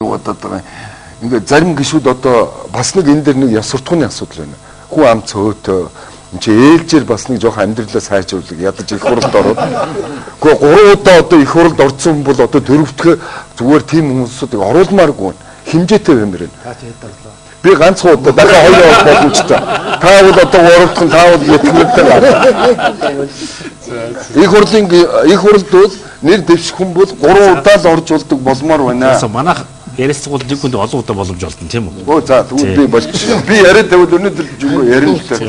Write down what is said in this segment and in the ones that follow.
Одоо ингээд зарим гişүүд одоо бас нэг энэ дэр нэг яс суртахууны асуудал байна. Хүн ам цөөтөө чи ээлжээр бас нэг жоохон амьдралаа сайжруулах ядаж их хуралд ороод. Гэхдээ 3 удаа одоо их хуралд орсон бол одоо дөрөвдөх зүгээр тийм хүмүүсүүдийг оруулмааргүй хэмжээтэй баймир байна. Би ганцхан удаа дахиад 2 удаа боломжтой. Та бол одоо 3-ын та бол ятгмтай гар. Их хурлд бол нэр дэвших хүн бол 3 удаа л орж болдог болмоор байна. Манайх ярилцлагууд нэг хүнд олон удаа боломж олдно тийм үү? Оо за тэгвэл би болчих. Би яриад тавьвал өнөөдөр жинхэнэ ярина л та.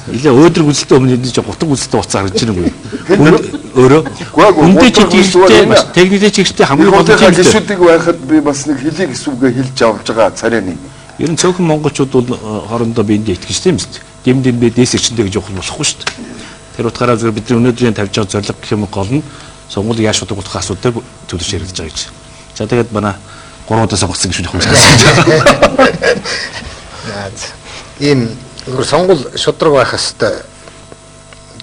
Илээ өөдрөг үзэлтэй өмнө энэ чинь гутаг үзэлтэй уцаа гарч ирнэ үгүй. Өөрөө үндэ чигтэй бас техниктэй чигтэй хамгийн гол юм гişүүдийг байхад би бас нэг хэлийг эсвэгээ хэлж авч байгаа царайны. Ер нь цөөхөн монголчууд бол хоорондоо биендээ итгэж тийм үст. Гэмдэн бэ дээсэрчэндээ гэж явах болохгүй шүү дээ. Тэр утгаараа зөв бидний өнөөдрийн тавьж байгаа зорилго гэх юм гол нь сонгуулийн яаш удаг болох асуудыг төлөвш ярилж байгаа гэж. За тэгээд манай 3 удаа сонгоцсон гэж байна. Ийм сонгуул шудраг байх хэвээр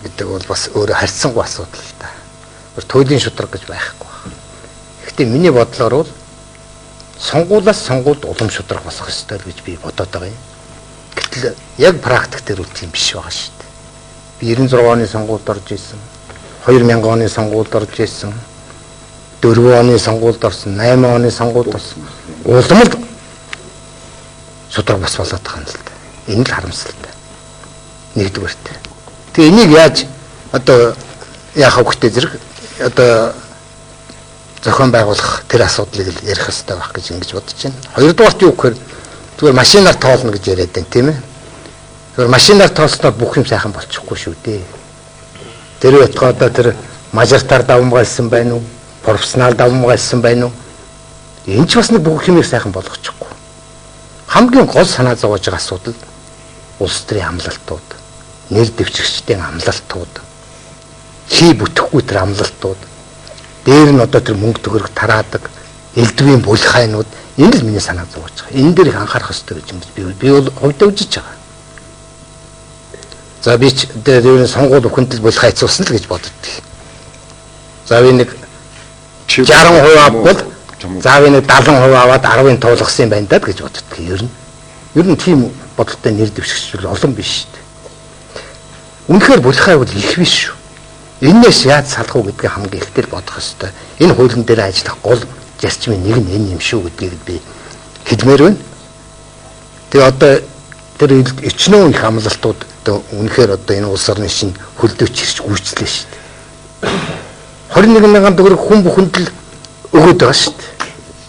гэдэг бол бас өөрөө харьцангуй асуудал л да. Туйлын шудраг гэж байхгүй. Гэхдээ миний бодлоор бол сонгуулаас сонгуульд улам шудраг болох ёстой гэж би бодоод байгаа юм. Гэтэл яг практик дээр үл тийм биш байгаа шүү дээ. Би 96 оны сонгуульд орж исэн. 2000 оны сонгуульд орж исэн. 4 оны сонгуульд орсон, 8 оны сонгуульд орсон. Улам л шудраг бас болоод байгаа юм л да. Энэ л харамсалтай. Нэгдүгээрт. Тэгээ энийг яаж одоо яах вэ зэрэг одоо зохион байгуулах тэр асуудлыг л ярих хэрэгтэй байх гэж ингэж бодож байна. Хоёрдугаарт юу гэхээр зүгээр машинаар тоолно гэж яриад байна тийм ээ. Зүгээр машинаар тоолсноор бүх юм сайхан болчихгүй шүү дээ. Тэр утгаа одоо тэр мажартаар давмгайлсан байна уу? Профессионал давмгайлсан байна уу? Энэ ч бас нэг бүх юмыг сайхан болгочихгүй. Хамгийн гол санаа зовоож байгаа асуудал улс төрийн амлалтууд, нэр дэвшигчдийн амлалтууд, хий бүтэхгүй тэр амлалтууд, дээр нь одоо тэр мөнгө төгрөг тараадаг, элдвийн булхайнууд энэ л миний санаа зовоож байгаа. Энэ дээр их анхаарах хэрэгтэй гэж би бол хувьдаа үзэж байгаа. За би ч дээр сонгуул өхөнтөл булхайцуулсан л гэж боддог. За би нэг 60% авбал заавал нэг 70% аваад 10-ын туулгасан юм байна даа гэж боддог. Ер нь тийм бодолтой нэр дэвшигч олон биш шүү дээ. Үнэхээр булхай бол их биш шүү. Энээс яаж салах уу гэдгийг хамгийн ихтэй бодох ёстой. Энэ хуулийн дээр ажиллах гол зарчмын нэг нь энэ юм шүү гэдгийг би хэлмээр байна. Тэгээ одоо тэр ичнөө их амлалтууд одоо үнэхээр одоо энэ улс орны шин хөлдөөч ирж гүйцлээ шүү дээ. 21 мянган төгрөг хүн бүхэнд л өгөөд байгаа шүү дээ.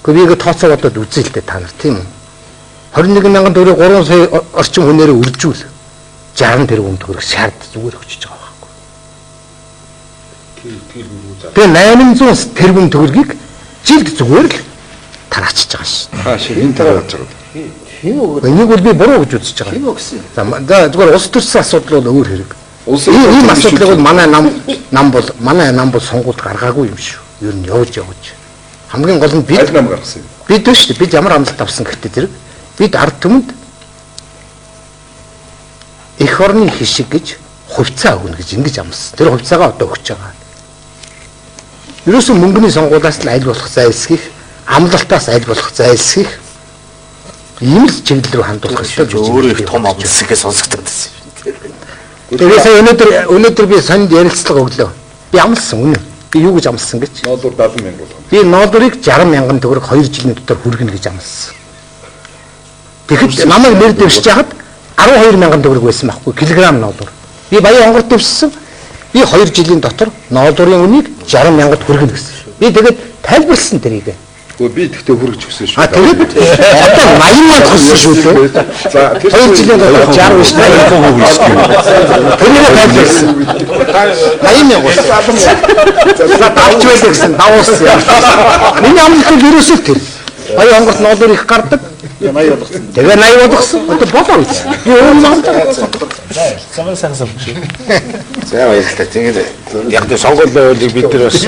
Гэхдээ би тооцоо бодоод үзье л дээ та нар тийм үү? 21 мянган төгрөг 3 сая орчим хүнээрээ үржүүл 60 тэрбум төгрөг шаард зүгээр өгчөж байгаа байхгүй. Тэгээ 800 тэрбум төгрөгийг жилд зүгээр л тараачиж байгаа шүү. Хаашаа энэ тарааж байгаа. Энийг бол би буруу гэж үзэж байгаа. Тийм үү гэсэн. За зүгээр улс төрсөн асуудал бол өөр хэрэг. Ийм асуудлыг бол манай нам бол сонгуульд гаргаагүй юм шүү. Ер нь явж. Хамгийн гол нь бид нам гаргасан юм. Бид биш үү? Бид ямар амлалт авсан гэхдээ зэрэг бид ард түмэнд эх орны хишиг гэж хувьцаа өгнө гэж ингэж амласан. Тэр хувьцаагаа одоо өгч байгаа. Ерөөсөн мөнгөний сонгуулиас л аль болох зайлсхийх, амлалтаас аль болох зайлсхийх ийм л чиглэл рүү хандуулах хэрэгтэй. Өөрөө их том амлалт гэж сонсогдоод байсан. Тэгээ өнөөдөр би сонд ярилцлага өглөө. Би амлсан үнэ. Би юу гэж амлсан гэж? Ноолуур 70 мянга болгоо. Би ноолуурыг 60 мянган төгрөг 2 жилийн дотор хүргэнэ гэж амласан. Тэгэхэд намайг нэр дэвшиж хахад 12 мянган төгрөг байсан байхгүй килограмм ноолуур. Би баян онгор дэвшсэн. Би 2 жилийн дотор ноолуурын үнийг 60 мянгад хүргэнэ гэсэн. Би тэгээд тайлбарлсан тэрийг. Би тэгтээ хүргэж өгсөн шүү. Тэгээд одоо 80 мянга болсон шүү дээ. За 2 жилийн дотор 60 биш 80% биш. Тэрийг тайлбарлсан. 80 мянга. За давч байлаа гэсэн давуулсан. Миний амлалт нь ерөөсөө тэр. Баян онгорт ноолуур их гардаг. 80 болгосон. Тэгээ 80 болгосон. Одоо болоо үз. Би өөрөө амлаж байгаа. Саман сансан шүү. За баярлалаа. Тэгээд яг нь сонгуулийн хуулийг бид нар бас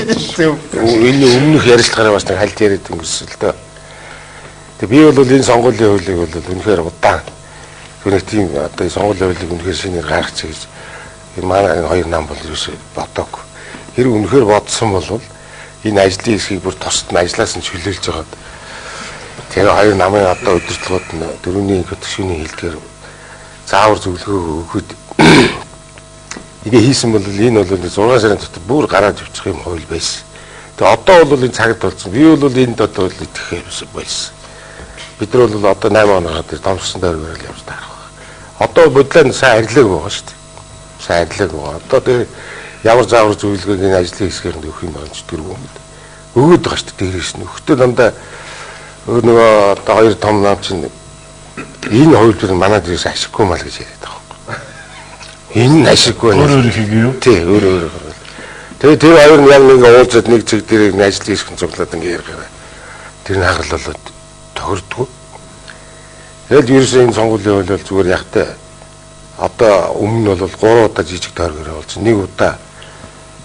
энэ өмнөх ярилцлагаараа бас хальт яриад өнгөрсөн л дөө. Тэгээд би бол энэ сонгуулийн хуулийг бол үнэхээр удаан түүнийг тийм одоо сонгуулийн хуулийг үнэхээр шинээр гаргах гэж энэ манай хоёр нам бол ерөөсөө бодоагүй. Хэрэг үнэхээр бодсон бол энэ ажлын хэсгийг бүр тусад нь ажиллаас нь чөлөөлж байгаад тэр хоёр намын одоо удирдлагууд нь дөрөвний хөтгшүүний хэлдгээр заавар зөвлөгөө өгөхөд игээ хийсэн бол энэ бол 6 сарын дотор бүр гараад явчих юм хууль байсан. Тэгээ одоо бол энэ цагт болсон. Би бол энд одоо итгэх байсан. Бид нар бол одоо 8 оногоо дээр домшсон дөрвөр явж таарах. Одоо бодлоо сайн арилаг байгаа шүү дээ. Сайн арилаг байгаа. Одоо тэр ямар заавар зөвлөгөөг энэ ажлын хэсгээр өгөх юм байна ч тэргүй юм. Өгөөд байгаа шүү дээ. Дээрээс нь өгтөл дандаа нөгөө одоо хоёр том нам чинь энэ хуулбар манай дээрээс ашиггүй мал гэж яриад байгаа. Энэ ашиггүй өөр хийгээ юу? Тий, өөр. Тэгээ тэр хоёр нь яг нэг уулзаад нэг цэг дээр нэг ажлын хэсгэн цуглаад ингэ ярихаа. Тэр нь хагалал болоод тохирдгүй. Тэгэл ерөөсөө энэ сонгуулийн хууль бол зүгээр ягтай. Одоо өмнө нь бол 3 удаа жижиг тойргоор болсон. Нэг удаа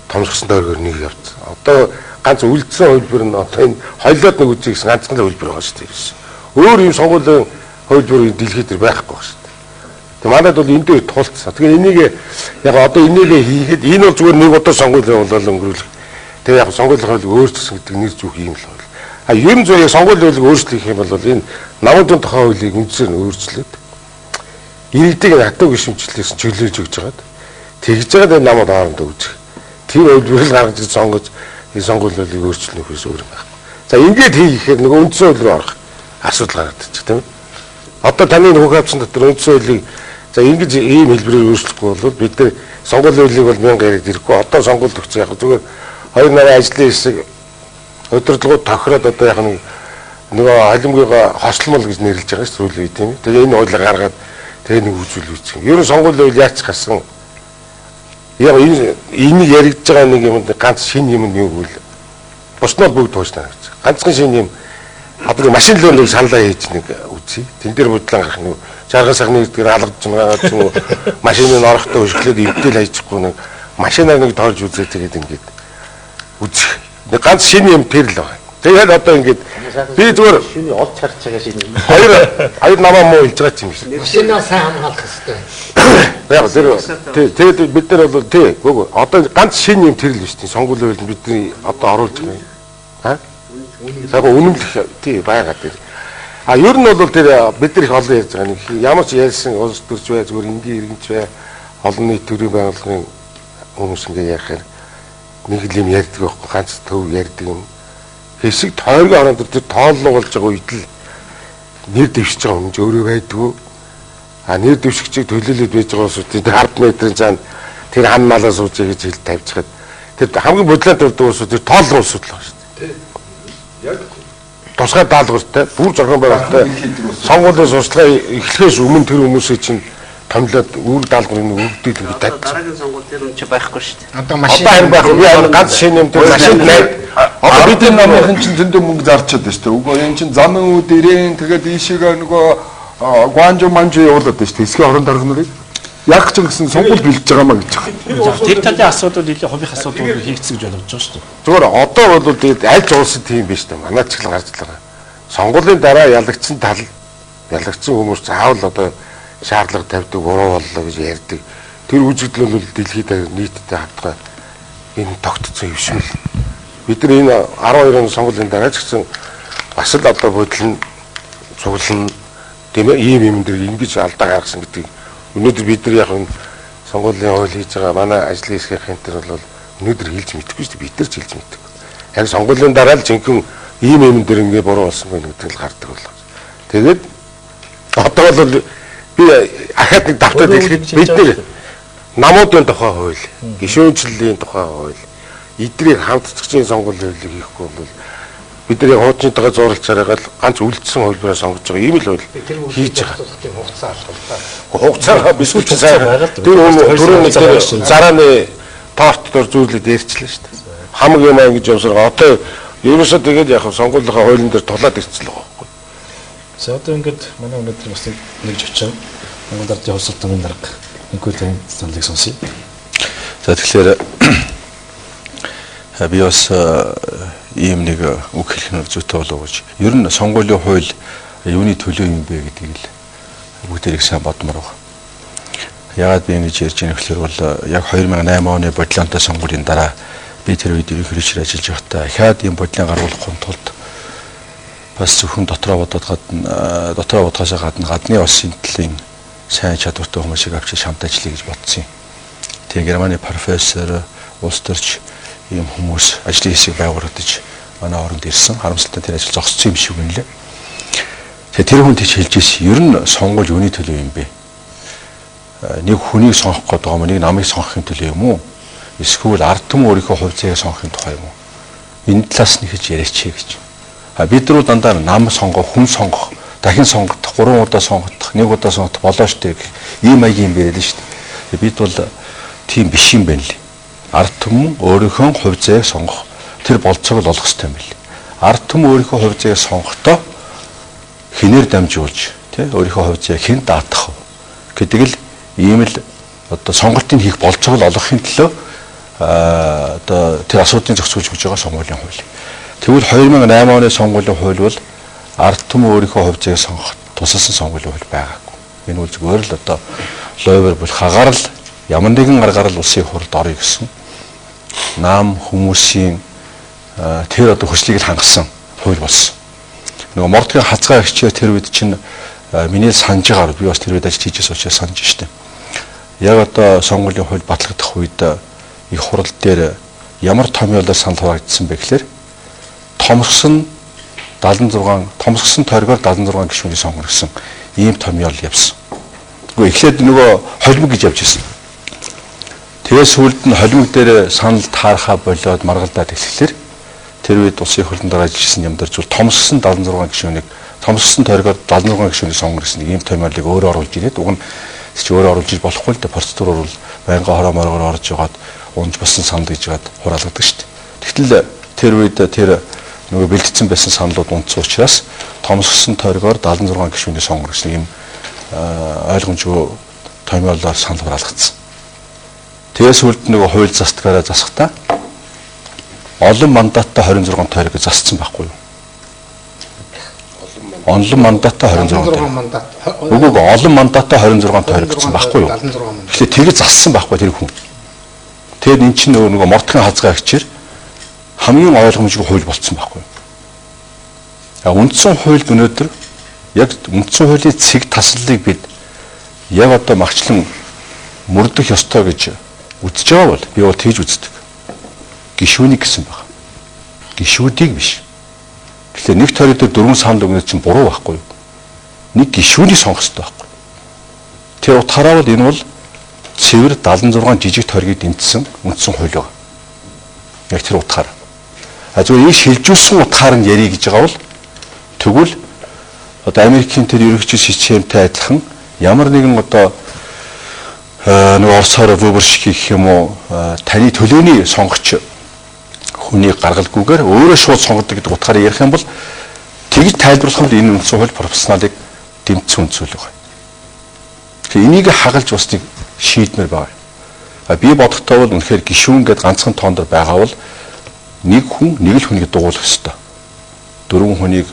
томсгосон тойргоор нэг явцсан. Одоо ганц үлдсэн хуулбар нь одоо энэ хоёлоод нэг үзье гэсэн ганцхан хуулбар байгаа шүү дээ. Өөр юм сонгуулийн хуулбар дэлхийд дээр байхгүй байна шүү дээ. Тэгээ манайд бол энэ дээр тулцсан. Тэгээ энийг яг одоо энийг хийхэд энэ бол зүгээр нэг удаа сонгуулийн хуулиар өнгөрүүлэх. Тэгээ яг сонгуулийн хуулийг өөрчлөсөн гэдэг нэр зүүх юм л байна. А ерөн зөв яг сонгуулийн хуулийг өөрчлөх юм бол энэ намуудын тухай хуулийг үндсээр нь өөрчлөөд иргэдийг хатуу гişмчлээс чөлөөлж өгч байгаад тэгж байгаа энэ намууд хоорондоо үүсэх. Тэр хуулбарыг гаргаж сонгож энэ сонгуулийн хуулийг өөрчлөх хүс өөр юм байна. За ингэж хийхээр нөгөө үндсэн хууль руу орох асуудал гараад ирчих тийм ээ. Одоо таны нөхөг авсан дотор үндсэн хуулийг за ингэж ийм хэлбэрээр өөрчлөхгүй бол бид нар сонгуулийн хуулийг бол 1000 яриад ирэхгүй. Одоо сонгуульд өгч яг зүгээр хоёр нарийн ажлын хэсэг удирдлагууд тохироод одоо яг нөгөө халимгыгаа хослмол гэж нэрлэж байгаа шүү дээ тийм ээ. Тэгээ энэ хуулийг гаргаад тэгээ нэг үзүүл үүсгэх. Ер нь сонгуулийн хууль яач гарсан яг энэ яригдж байгаа нэг юм ганц шинэ юм нь юу гэвэл буснууд бүгд туушнаа гэж. Ганцхан шинэ юм одоо машин лөө нэг саналаа хийж нэг үзье. Тэн дээр бодлоо гарах нэг жаргал сахны гэдгээр алгаж байгаа ч юм уу машины орохдоо өшгөлөд эвдэл хайчихгүй нэг машинаар нэг тоорж үзээ тэгээд ингээд үзэх. Нэг ганц шинэ юм тэр л байна. Тэгээд одоо ингээд би зүгээр Шүний олж харж байгаа шинэ юм. хоёр намаа муу хэлж байгаа юм шиг. Машинаа сайн хамгаалах хэрэгтэй. Яг тэр тэгээд бид нар бол тий гоо одоо ганц шинэ юм тэр л шүү дээ. Сонгуулийн хуулинд бидний одоо оруулж байгаа юм. Аа? Яг үнэмлэх тий байгаа тэр. А ер нь бол тэр бид нар их олон ярьж байгаа нэг ямар ч ярьсан улс төрч бай зүгээр энгийн иргэнч бай олон нийт төрийн байгууллагын хүмүүс ингээ ярихаар нэг л юм ярьдаг байхгүй ганц төв ярьдаг юм. Хэсэг тойргийн ороод тэр тооллоо болж байгаа үед л нэр дэвшиж байгаа юм өөрөө байдгүй. А нэр дэвшигчийг төлөөлөд байж байгаа ус тэр 10 метрийн цаана тэр хан малаа сууж гэж хэл тавьчихад тэр хамгийн бодлоод тавьдаг ус тэр тоол руу судлаа шүү дээ. Яг тусгай даалгавартай бүр зохион байгуулалттай сонгуулийн сурчлага эхлэхээс өмнө тэр хүмүүсийн чинь томлоод үүрэг даалгаврыг өгдөг гэж тавьчих. Дараагийн сонгуул дээр үн чи байхгүй шүү дээ. Одоо харин байхгүй би ганц шинэ юм тэр машин найд. Одоо бидний намынхан чинь зөндөө мөнгө зарчаад байна шүү дээ. Үгүй энэ чинь замын үүд ирээн тэгээд ийшээгээ нөгөө гуанжо манжо явуулаад байна шүү дээ. Хэсгийн орон дарга нарыг яг ч гэсэн сонгуул бэлдэж байгаа маа гэж байгаа. Тэр талын асуудал нэлээд хоббих асуудал хийгдсэн гэж ойлгож байгаа шүү дээ. Зүгээр одоо бол тэгээд аль улсын тийм биш дээ. Манай ч л гарч байгаа. Сонгуулийн дараа ялагдсан тал ялагдсан хүмүүс заавал одоо шаардлага тавьдаг, буруу боллоо гэж ярьдаг. Тэр үзэгдэл бол дэлхийд нийтдээ хавтгай энэ тогтцсон юм шиг л. Бид нар энэ 12 оны сонгуулийн дараа ч гэсэн бас л одоо бодол нь цуглан тийм ээ ийм юм дээр ингэж алдаа гаргасан гэдэг. Өнөөдөр бид нар яг энэ сонгуулийн хууль хийж байгаа манай ажлын хэсгийн хэнтер бол өнөөдөр хэлж мэдэхгүй шүү дээ. Бид нар ч хэлж мэдэхгүй. Яг сонгуулийн дараа л жинхэнэ ийм юм дээр ингэ буруу болсон байх гэдэг л гардаг болоо. Тэгээд одоо бол би ахад нэг давтаад хэлэхэд бид нар намуудын тухай хууль, гишүүнчлэлийн тухай хууль, эдрийг хамтцагчийн сонгуулийн хуулийг хийхгүй бол бид нар хуучнтайгаа зурлалцаар байгаа л ганц үлдсэн хуулбараа сонгож байгаа ийм л хууль хийж байгаа. Хугацаа алхалтай. Хугацаа бисгүүч сайн. Тэр түрүүний тэр зарааны порт дор зүйлүүд ярьчлаа шүү дээ. Хамаг юм аа гэж явсараа одоо ерөөсөө тэгээд яг сонгуулийн хуулийн дээр тулаад ирцэл байгаа байхгүй. За одоо ингээд манай өнөөдөр бас нэг жичин Монгол Ардын хувьд судалгааны дарга инкүтэн саналыг сонсъё. За тэгэхээр би бас ийм нэг үг хэлэх нь зүйтэй болов гэж. Ер нь сонгуулийн хууль юуны төлөө юм бэ гэдгийг л бүгдээрийг сайн бодмоор байна. Яагаад би ингэж ярьж байгаа гэхээр бол яг 2008 оны бодлонтой сонгуулийн дараа би тэр үед ерөнхийлөгчөөр ажиллаж байхдаа ахаад ийм бодлыг гаргуулахын тулд бас зөвхөн дотроо бодохоос гадны улсын төлөлийн сайн чадвартай хүмүүсийг авчиж хамт ажиллая гэж бодсон юм. Тэгээ Германы профессор, улс төрч ийм хүмүүс ажлын хэсэг байгуулагдаж манай оронд ирсэн. Харамсалтай тэр ажил зогссон юм шиг байна лээ. Тэгээ тэр хүн тийч хэлж ирсэн. Ер нь сонгуул юуны төлөө юм бэ? Нэг хүнийг сонгох гэдэг юм уу? Нэг намыг сонгохын төлөө юм уу? Эсвэл ард түмэн өөрийнхөө хувь заяаг сонгохын тухай юм уу? Энэ талаас нь хийж яриач гэж. Бид нар дандаа нам сонгох, хүн сонгох, дахин сонгох, 3 удаа сонгох, 1 удаа сонгох болоо штэ гэх ийм маягийн юм байл шүү дээ. Бид бол тийм биш юм байна лээ. Ард түмэн өөрийнхөө хувь заяаг сонгох тэр болцоог л олох хэрэгтэй юм байна. Ард түмэн өөрийнхөө хувь заяаг сонгохдоо хинээр дамжуулж, тий өөрийнхөө хувь заяаг хэн даатах вэ гэдэг л ийм л одоо сонголтыг хийх болцоог л олохын төлөө одоо тэр асуудлыг зохицуулж өгж байгаа сонгуулийн хууль. Тэгвэл 2008 оны сонгуулийн хууль бол ард түмэн өөрийнхөө хувь заяаг сонгох тусалсан сонгуулийн хууль байгаагүй. Энэ бол зүгээр л одоо лойвер бол хагаар л ямар нэгэн аргаар л улсын хурлд орё гэсэн нам хүмүүсийн тэр одоо хүслийг л хангасан хууль болсон. Нөгөө мордгийн хазгаа гिचээ тэр үед чинь миний санаж байгаа би бас тэр үед ажил хийжээс учраас санаж штэ. Яг одоо сонгуулийн хууль батлагдах үед их хурал дээр ямар томьёолоор санал хураагдсан бэ гэхээр томсгсон тойргоор 76 гишүүний сонгоно гэсэн ийм томьёол явсан. Гэхдээ эхлээд нөгөө холимог гэж явж ирсэн. Тэгээс сүүлд нь холимог дээр санал таархаа болоод маргалдаад эхлэхээр тэр үед улсын хурлын дараа ажилласан юмдар зүйл томсгсон 76 гишүүнийг томсгсон тойргоор 76 гишүүний сонгоно гэсэн ийм томьёолыг өөрөө оруулж ирээд уг нь чи өөрөө оруулж иж болохгүй л дээ процедураар бол байнга хороо моргоор орж яваад унж басан санал гэж яагаад хураалгадаг шүү дээ. Тэгтэл тэр үед тэр нөгөө бэлдсэн байсан саналууд унтсан учраас томсгсон тойргоор 76 гишүүний сонгоно гэсэн ийм ойлгомжгүй томьёолоор санал хураалгацсан. Тэгээс үлд нөгөө хууль застгаараа засахтаа олон мандаттай 26 тойрог засцсан байхгүй юу? Олон мандаттай 26 мандат. Үгүй олон мандаттай 26 тойрог гэсэн байхгүй юу? Тэгэхээр тэрийг зассан байхгүй тэр хүн. Тэгэд эн чинь нөгөө мордгийн хазгаа гिचээр хамгийн ойлгомжгүй хууль болцсон байхгүй юу? Үндсэн хуульд өнөөдөр яг үндсэн хуулийн цэг таслалыг бид яг одоо магчлан мөрдөх ёстой гэж үзэж байгаа бол би бол тэгж үздэг. Гишүүнийг гэсэн байна. Гишүүдийг биш. Тэгэхээр нэг тойрог дээр 4 санал өгнөд чинь буруу байхгүй юу? Нэг гишүүнийг сонгох хэрэгтэй байхгүй. Тэр утгаараа бол энэ бол цэвэр 76 жижиг тойргийг дэмжсэн үндсэн хууль байна. Яг тэр утгаараа. Зүгээр энэ шилжүүлсэн утгаар нь ярих гэж байгаа бол тэгвэл одоо Америкийн тэр ерөнхий системтэй адилхан ямар нэгэн одоо нэг Оросоор выборщик гэх юм уу таны төлөөний сонгогч хүнийг гаргалгүйгээр өөрөө шууд сонгодог гэдэг утгаараа ярих юм бол тэгж тайлбарлах нь энэ үндсэн хууль профессионалыг дэмжсэн үндсэн хууль байна. Тэгэхээр энийг хагалж бас нэг шийдмэр байгаа. Би бодохдоо бол үнэхээр гишүүн гэдэг ганцхан тоондор байгаа бол нэг хүн нэг л хүнийг дугуулах ёстой. 4 хүнийг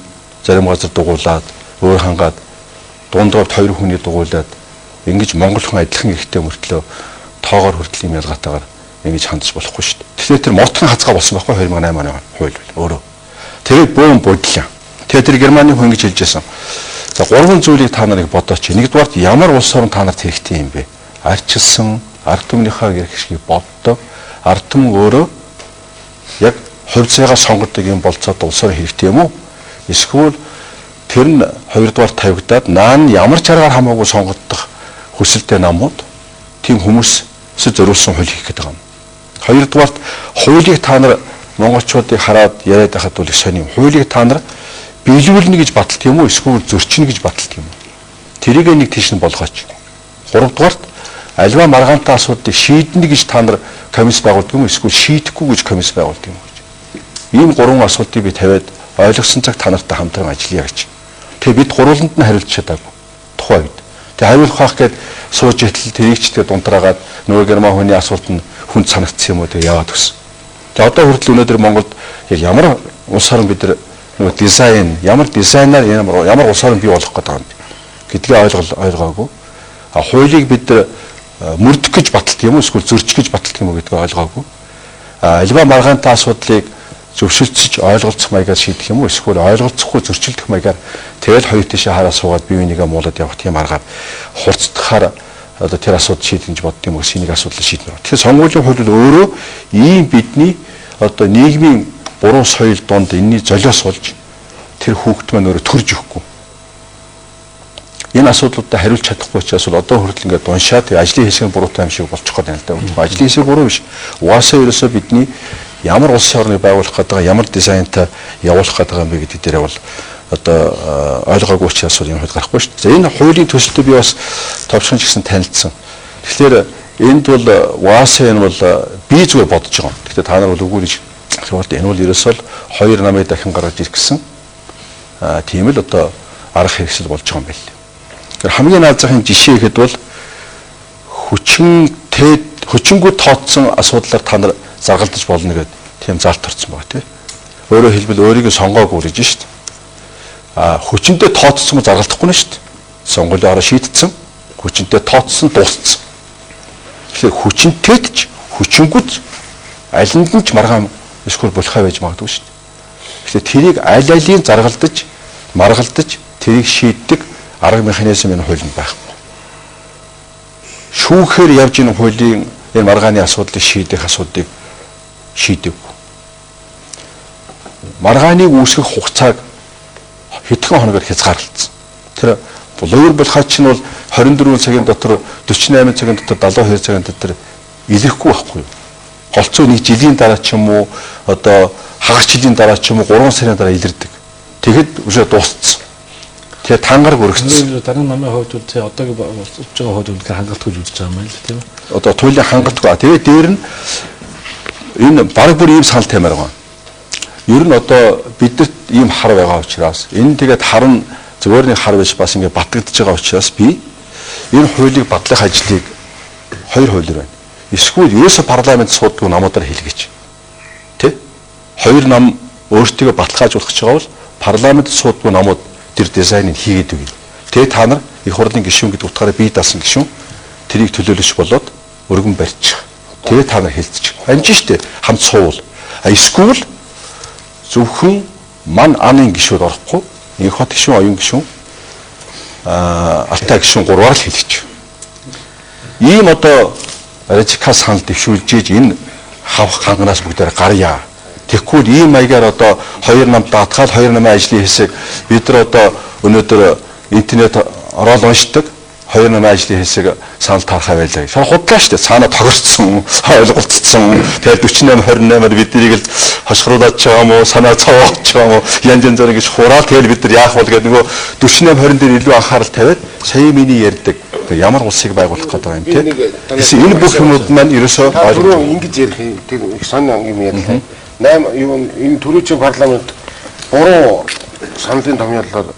зарим газар дугуулад өөр хангаад дундуур 2 хүнийг дугуулад ингэж монгол хүн адилхан ихтэй мөртлөө тоогоор хүртэл юм ялгаатайгаар ингэж хандж болохгүй шүү дээ. Тэгэхээр тэр мордгийн хазгаа болсон байхгүй 2008 оны хууль өөрөө. Тэгээд бөөн бодлоо. Тэгээд тэр Германы хүн ингэж хэлж байсан. За 3 зүйлийг та нарыг бодооч. Нэгдүгээрт ямар улс орн та нарт хэрэгтэй юм бэ? Арчилсан ард түмнийхээ гэрхшгийг боддог. Ард түмэн өөрөө яг хувь заяагаа сонгодог юм болцоод улс орн хэрэгтэй юм уу? Эсвэл тэр нь 2 дугаар тавигдаад наан ямар ч аргаар хамаагүй сонгогдох хүсэлтэй намууд тийм хүмүүсээс зориулсан хууль хийх гэдэг юм. 2 дугаарт хуулийг та нар монголчуудыг хараад яриад байхад бол их сонирм. Хуулийг та нар биелүүлнэ гэж баталт юм уу? Эсвэл зөрчинэ гэж баталт юм уу? Тэрийг нэг тийш нь болгооч. 3 дугаарт альва маргаантай асуудлыг шийднэ гэж та нар комисс байгуулдаг юм уу? Эсвэл шийдэхгүй гэж комисс байгуулдаг юм уу гэж. Ийм 3 асуудлыг би тавиад ойлгосон цаг та нартай хамтран ажиллая гэж. Тэгээ бид гурвууланд нь хариулж чадаагүй. Тухайн үед. Тэгээ хариулах байх гээд сууж итэл тэрийгчтэй дунтраагаад нөгөө герман хүний асуулт нь хүнд санагдсан юм уу тэгээ яваад өгсөн. Тэгээ одоо хүртэл өнөөдөр Монголд яг ямар улс орн бид нөгөө дизайн ямар дизайнаар ямар улс орн бий болох гэдэг юм гэдгийг ойлгоогүй. Хуулийг бид мөрдөх гэж баталт юм уу эсвэл зөрчих гэж баталт юм уу гэдгийг ойлгоогүй. Альва маргаантай асуудлыг зөвшөлтсөж ойлголцох маягаар шийдэх юм уу эсвэл ойлголцохгүй зөрчилдөх маягаар тэгэл хоёр тишээ хараа суугаад бие бинийгээ муулаад явах тийм аргаар хурцдахаар одоо тэр асуудал шийдэх гэж бодд юм уу энийг асуудал шийднэ. Тэгэхээр сонгуулийн хууль бол өөрөө ийм бидний одоо нийгмийн буруу соёл донд энэний золиос болж тэр хүүхэд маань өөрөө төрж өгөхгүй. Энэ асуудлуудад хариулж чадахгүй учраас бол одоо хүртэл ингээд уншаад ажлын хэсэг буруутай юм шиг болчих гээд байна л да. Ажлын хэсэг буруу биш. Угаасаа ерөөсөө бидний ямар улсын орныг байгуулах гэдэг, ямар дизайнтай явуулах гэдэг юм бэ гэдэг дээрээ бол одоо ойлгоогүй учраас юм хөл гарахгүй шүү дээ. За энэ хуулийн төсөлтөд би бас товчхон ч гэсэн танилцсан. Тэгэхээр энд бол угаасаа энэ бол би зүгээр бодож байгаа. Гэхдээ та нар бол үгүй гэж хэлбэл энэ бол ерөөсөө хоёр намыг дахин гаргаж ирэх гэсэн тийм л одоо арга хэрэгсэл болж байгаа юм байна. Хамгийн наад захын жишээ гэхэд бол хүчингүү тооцсон асуудлаар та нар заргалдаж болно гэдэг тийм залт орсон байгаа тийм. Өөрөөр хэлбэл өөрийгөө сонгоогүй гэж шүү дээ. Хүчинтэй тооцсон заргалдахгүй нь шүү дээ. Сонгуулийн ороо шийдтсэн, хүчинтэй тооцсон дууссан. Тэгэхээр хүчинтэйд ч хүчингүүч алинд нь ч маргаан эсвэл булхай байж магадгүй шүү дээ. Тэгэхээр тэрийг аль алийн заргалдаж, маргалдаж тэрийг шийддэг арга механизм энэ хуулинд байхгүй. Шүүхээр явж энэ хуулийн энэ маргааны асуудлыг шийдэх асуудлыг шийдэггүй. Маргааныг үүсгэх хугацааг хэдхэн хоногор хязгаарлалцсан. Тэр луур булхайч нь бол 24 цагийн дотор 48 цагийн дотор 72 цагийн дотор илэрхгүй байхгүй юу? Голцоо нэг жилийн дараа ч юм уу одоо хагас жилийн дараа ч юм уу 3 сарын дараа илэрдэг. Тэгэхэд үгүй дууссан. Тэгээ тангараг өргөцсөн. Дараа нь намайг хувьд үл одоогийн болж байгаа хувьд үнэхээр хангалтгүй үзэж байгаа юм байна л тийм үү? Одоо туйлын хангалтгүй. Тэгээ дээр нь энэ баг бүр ийм санал тамаар байгаа. Ер нь одоо бидэрт ийм хар байгаа учраас энэ тэгээд хар нь зөвөр нэг хар биш бас ингэ батгагдж байгаа учраас би энэ хуулийг батлах ажлыг хоёр хуулиар байна. Эсвэл ерөөсө парламент сууддаг намуудаар хийлгэж. Тэ? Хоёр нам өөртөө баталгаажуулах гэж байгаа бол парламент сууддаг намууд тэр дизайныг хийгээд өгье. Тэгээ та нар их хурлын гишүүн гэдэг утгаараа бие даасан гишүүн тэрийг төлөөлөж болоод өргөн барьчих. Тэгээ та нар хэлцчих. Амжин штэ хамт суувал. Эсвэл зөвхөн ман анын гишүүд орохгүй их хот гишүүн, оюун гишүүн алтай гишүүн гурваар л хэлчих. Ийм одоо радикал санал дэвшүүлж энэ хавх ханганаас бүгдээр гарья. Тэгэхгүй ийм маягаар одоо хоёр нам даатгаал хоёр намын ажлын хэсэг бид нар одоо өнөөдөр интернет ороод уншдаг хоёр намын ажлын хэсэг санал тархаа байлаа. Шар худлаа шүү дээ. Цаанаа тогорцсон, ойлголцсон. Тэгээд 48 28-аар биднийг л хошгруулад байгаа юм уу, санаа цовоогч байгаа юм уу, янз янзаар ингэж хураал тэгээд бид нар яах вэ гэдэг нөгөө 48 20 дээр илүү анхаарал тавиад сая миний ярьдаг ямар улсыг байгуулах гэдэг юм те. Гэсэн энэ бүх юмуд маань ерөөсөө ойлгоо ингэж ярих тэр их сонь юм ярьлаа. 8 юу энэ төрөөчийн парламент буруу саналын томьёолоор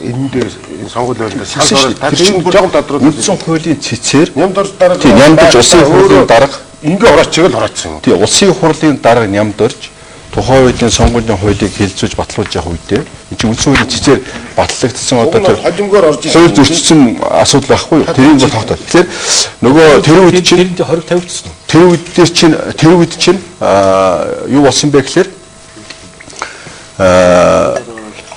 энэ дээр сонгуулийн шалгуур тагшин жоохон додроо үндсэн хуулийн цэцээр нямд орж дарга тийм нямдж улсын хурлын дарга ингээ орооч л ороочсон. Тийм улсын хурлын дарга нямд орж тухайн үеийн сонгуулийн хуулийг хэлцүүлж батлуулж явах үедээ энэ чинь үндсэн хуулийн цэцээр батлагдсан одоо тэр хожимгоор орж ирсэн хууль зөрчсөн асуудал байхгүй юу? Тэрийг бол тогтоо. Тэгэхээр нөгөө тэр үед чинь 20 тавигдсан. Тэр үед чинь юу болсон бэ гэхээр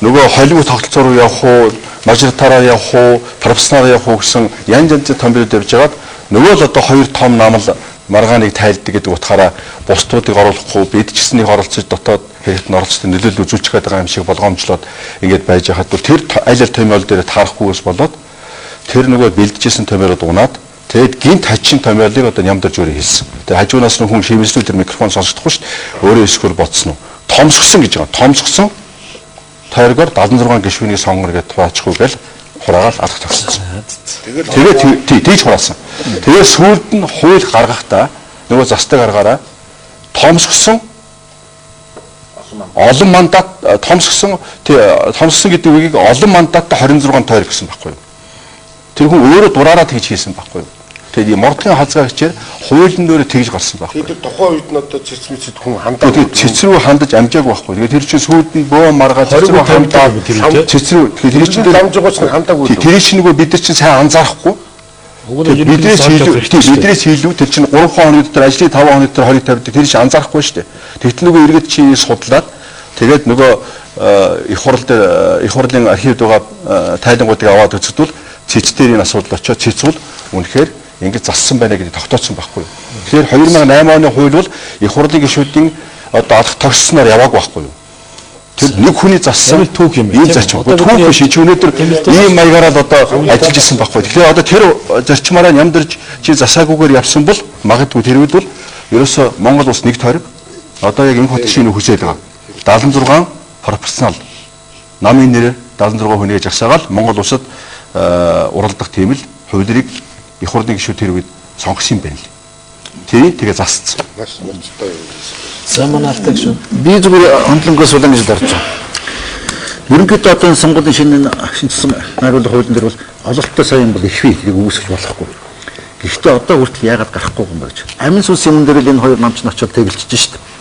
нөгөө холимог тогтолцоо руу явах уу, мажоритараар явах уу, профессионалаар явах уу гэсэн янз янзын томьёолд явж байгаад нөгөө л одоо хоёр том нам л маргааныг тайлдаг гэдэг утгаараа бусдуудыг оруулахгүй бид ч гэснийг оролцож дотоод хэрэгт нь оролцож нөлөөлөл үзүүлчих байгаа юм шиг болгоомжлоод ингээд байж хаад тэр аль аль томьёол дээр таарахгүйс болоод тэр нөгөө бэлдэжсэн томьёолууд унаад тэгээд гинт хачин томьёолыг одоо нямдарж өөрөө хэлсэн. Тэгээд хажуунаас нь хүн шивэрснүү тэр микрофон сонсохдохгүй шүү дээ. Өөрөө эсвэл бодсон уу? Томсгсон гэж байгаа. Томсгсон тойргоор 76 гишүүнийг сонгоно гэж туваачихгүй гэл хураагаал алах тогтсон. Тэгээд тийж хураасан. Тэгээд сүүлд нь хууль гаргахдаа нөгөө застаг аргаараа томсгсон олон мандат томсгсон гэдэг үгийг олон мандаттай 26 тойр гэсэн байхгүй юу? Тэр хүн өөрөө дураараа тэгж хийсэн байхгүй юу? Тэгээд мордлын хазгаа хичээр хуулийн нөрөө тэгж гарсан байхгүй. Тэгээд тухайн үед нь одоо цэцмэцэд хүн хандаа. Тэгээд цэц рүү хандаж амжаагүй байхгүй. Тэгээд тэр чинь сүйд нь бөө маргаа цэц рүү хандаа цэц рүү тэгээд тэр чинь амжаагч нь хандаагүй. Тэр чинь нөгөө бид нар чинь сайн анзаарахгүй. Биднээс илүү тэр чинь 3 хоног дотор ажлын 5 хоног дотор хориг тавьдаг тэр чинь анзаарахгүй шүү дээ. Тэгтэл нөгөө иргэд чи судлаад тэгээд нөгөө их хурлын архивд байгаа тайлангуудыг аваад үзвэл цэцдэрийн асуудал очоод цэцвэл үнэхээр ингэж зассан байна гэдэг тогтооцсон байхгүй юу. Тэгэхээр 2008 оны хууль бол их хурлын гишүүдийн одоо алах тогтсноор яваагүй байхгүй юу. Тэр нэг хүний зассан түүх юм. Ийм зарчим. Түүх биш чи өнөөдөр ийм маягаараа л одоо ажиллаж исэн байхгүй. Тэгэхээр одоо тэр зарчмаараа нямдарч чи засаагүйгээр явсан бол магадгүй тэрүүд бол ерөөсө Монгол улс нэг тойрог одоо яг энэ хот шинэ хүсэл байгаа. 76 пропорционал намын нэрээр 76 хүнийг жагсаагаад Монгол улсад уралдах тийм л хуулийг их хурлын гишүүд тэргээд сонгосон юм байна л. Тэгээ засцсан. Саманалтай шүү. Би зүгээр хөндлөнгөөс улаан гэж дарж байна. Ерөнхийдөө одоо сонгуулийн шинжсэн найруулга хуулийн дээр бол ололттой сайн бол их бий тэрийг үүсгэж болохгүй. Гэхдээ одоо хүртэл яагаад гарахгүй юм бэ гэж. Амин сүнс юм дээр л энэ хоёр намч очоод тэгэлчихэж шүү дээ.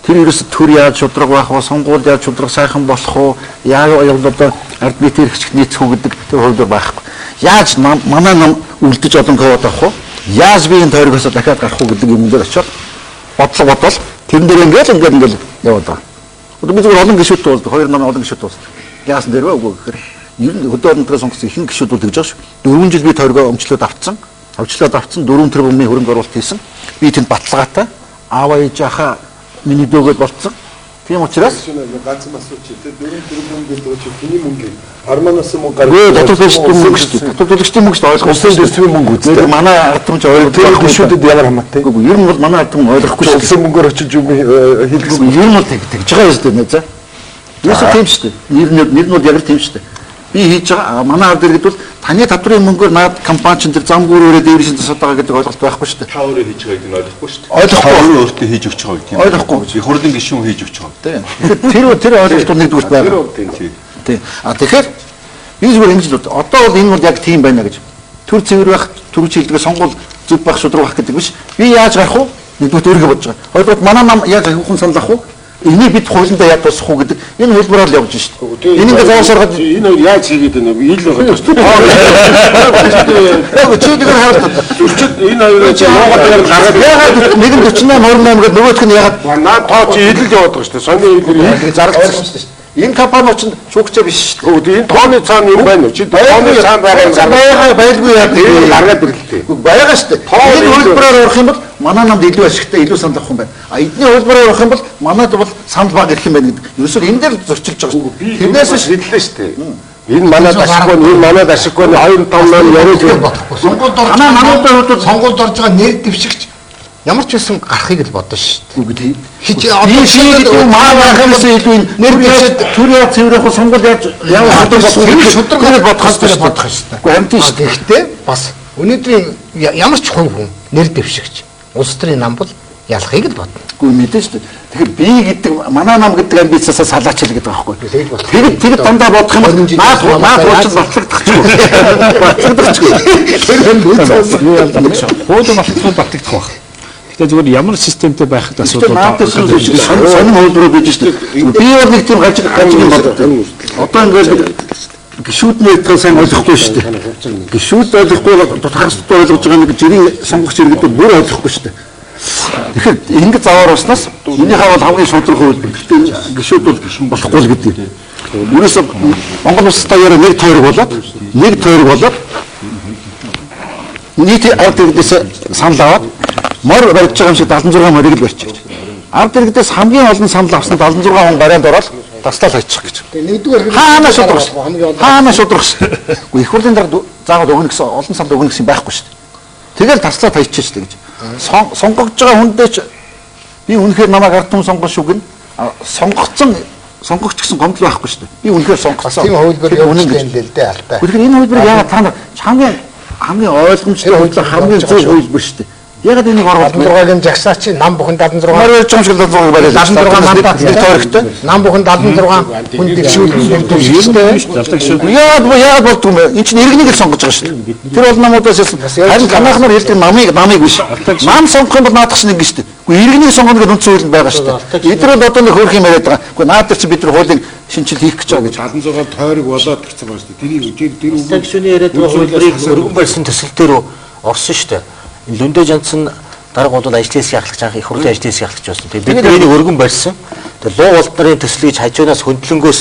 Тэр ерөөс төр яаж шудраг байх вэ? Сонгуул яаж шудраг сайхан болох вэ? Яагаад одоо ард нийтийн хэрэгч нийцэх гэдэг тэр хуулиуд байхгүй. Яаж манай нам үлдэж олон ковод авах вэ? Яаж би энэ тойрогоос дахиад гарах вэ гэдэг юм дээр очоод бодвол тэрэн дээр ингээл яваад байгаа. Одоо би зөвхөн олон гишүүд туулд, хоёр намын олон гишүүд туулд. Яасан дээр вэ үгүй гэхээр ер нь хөдөө орнотойгоо сонгосон ихэнх гишүүд бол тэгж байгаа шүү. 4 жил би тойрогоо өмчлөөд авцсан. 4 тэрбумын хөрөнгө оруулалт хийсэн. Би тэнд баталгаатай ааваа ээжийнхаа миний дөөгөд болцсон. Тийм учраас ганцхан асууч тий 4 тэрбум гэдэг чи хүний мөнгө арманаас мөнгө гаргаж татварлагдсан мөнгө шүү дээ. Татварлагдсан мөнгө шүү ойлгох. Улсын дэсвийн мөнгө үстэй. Манай ардмч ойлгох гишүүдэд ямар хамаатай. Үгүй ер нь бол манай ардм ойлгохгүй шүү. Улсын мөнгөөр очиж юм хийлгэсэн. Ер нь бол тэгж байгаа юм шүү дээ нэ за. Юусе тийм шүү дээ. Нэр нь бол яг л тийм шүү дээ. Би хийж байгаа манай ард иргэд бол таны татврын мөнгөөр наад компани чинь тэр зам гүрээрээ дээвэршин засаад байгаа гэдэг ойлголт байхгүй шүү дээ. Та өөрөө хийж байгааг нь ойлгохгүй шүү дээ. Ойлгохгүй. Өөртөө хийж өгч байгаа тийм. Ойлгохгүй. Их хурлын гишүүн хийж өгч байгаа. Тийм. Тэр ойлголтууд нэгдүгürt байгаа. Тийм. Тэгэхээр би зүгээр ингэж л одоо бол энэ бол яг тийм байна гэж. Төр цэвэр байх, төрөж хилдэг сонгуул зүг байх, шудраг байх гэдэг биш. Би яаж гарах вэ? Нэгдүгürt өөргөө бодож байгаа. Хоёрдугаар манай нам яаж хүүхэн санал авах вэ? Энийг бид хуулиндаа яаж тусах уу гэдэг энэ хөлбөрөөр л явж шүү дээ. Энийг зааварсаргаад энэ хоёр яаж хийгээд байна вэ? Ил байгаа шүү дээ. Яг чийдгээр хараад Өчигд энэ хоёроо чи Монголоор гаргаад ягаад 148 гэдэг нөгөөх нь ягаад наад тоо чи ил л яваад байгаа шүү дээ. Сони ил зарагдсан шүү дээ. Энэ компаниуд ч шүүгчээ биш шүү дээ. Энэ тооны цаана юм байна уу? Чи тооны цаана байгаа байлгүй яа гэдэг гаргаад ирлээ. Байгаа шүү дээ. Энэ хөлбөрөөр орох юм бол манай намд илүү ашигтай, илүү санал авах юм байна. А эдний хөлбөрөөр орох юм бол манайд бол санал баг ирэх юм байна гэдэг. Ерөөсөө энэ дээр зөрчилж байгаа шүү дээ. Тэрнээс биш хэллээ шүү дээ. Энэ манайд ашиггүй, энэ манайд ашиггүй 2-5 нон яриад бодохгүй. Сонгуульд орж манай намуудын хувьд сонгуульд орж байгаа нэр дэвшигч ямар ч байсан гарахыг л бодно шүү дээ. Үгүй Хич одоо шийдэл маа байхаас илүү нэр дэвшиж төрөө цэврэх сонгуул яаж шудраг бодох шүү дээ. Үгүй амтэн шүү дээ. Гэхдээ бас өнөөдрийн ямар ч хувь хүн нэр дэвшигч улс төрийн нам бол ялахыг л бодно. Үгүй мэдэн шүү дээ. Тэгэхээр би гэдэг манай нам гэдэг амбицаасаа салаач л гэдэг байгаа байхгүй. Тэгэд дандаа бодох юм бол наад хуучин батлагдахгүй. Тэр хэн Хууль батлагдсан батлагдах байх. Гэхдээ зүгээр ямар системтэй байхад асуудал сонин хуулбарууд гэж шүү дээ. Би бол нэг тийм гаж юм боддог. Одоо ингээд гişүүдний хэлбэр сайн ойлгохгүй шүү дээ. Гişүүд ойлгохгүй тутахстай ойлгож байгаа нэг жирийн сонгогч иргэд бүр ойлгохгүй шүү дээ. Тэгэхээр ингэ заваар уснаас энийхээ бол хамгийн шудраг хуулбар. Гэхдээ гişүүд бол болохгүй л гэдэг. Юунаас Монгол улс таяараа нэг тойрог болоод нийт ард иргэдээс санал аваад мор барьж байгаа юм шиг 76 морийг л барьчих гэж. Ард иргэдээс хамгийн олон санал авсан 76 хүн гараанд ороод таслал хайчих гэж. Нэгдүгээр хаана шудрах шүү. Уу их хурлын дараа заавал өгнө гэсэн олон санал өгнө гэсэн байхгүй шүү. Тэгэл таслал хайчих шүү гэж. Сонгогдож байгаа хүндээ ч би үнэхээр намайг ард түмэн сонгох шүү гэн сонгогч гэсэн гомдол байхгүй шүү. Би үнэхээр сонгоцсон. Тийм хуулбар явуулсан юм л дээ алтай. Тэгэхээр энэ хуулбар яагаад та нар хамгийн ойлгомжтой хуулбар хамгийн зөв хуулбар шүү. Яг энийг оруулах 76-гийн жагсаа чи нам бүхэн 76 мөр ч юм шиг 76 барай 76 мандат нэг тойрогтой нам бүхэн 76 хүн дэвшүүлсэн. Яагаад болдгоо юм бэ? Энд чинь иргэнийг л сонгож байгаа шүү дээ. Тэр бол намуудаас харин ганахнаар хэлдэг намыг биш. Нам сонгох юм бол наадах шиг ингэ шүү дээ. Гэхдээ иргэнийг сонгоно гэдэг үндсэн хууль байгаа шүү дээ. Эдгээр бол одоо нэг хөөрх юм яриад байгаа. Гэхдээ наад дээр чи бид нар хуулийн шинжил хийх гэж байгаа гэж 76 тойрог болоод гэсэн байна шүү дээ. Тэр гишүүний яриад байгаа хуулбарыг өргөн барьсан төсөл дээр орсон шүү дээ. Энэ Лүндэ Жанцсан дарга бол ажлын хэсгийг ахлагч анх их хурлын ажлын хэсгийг ахлагч байсан. Тэгээд бид энийг өргөн барьсан. Тэгээд луу улд нарын төслийг хажуунаас хөндлөнгөөс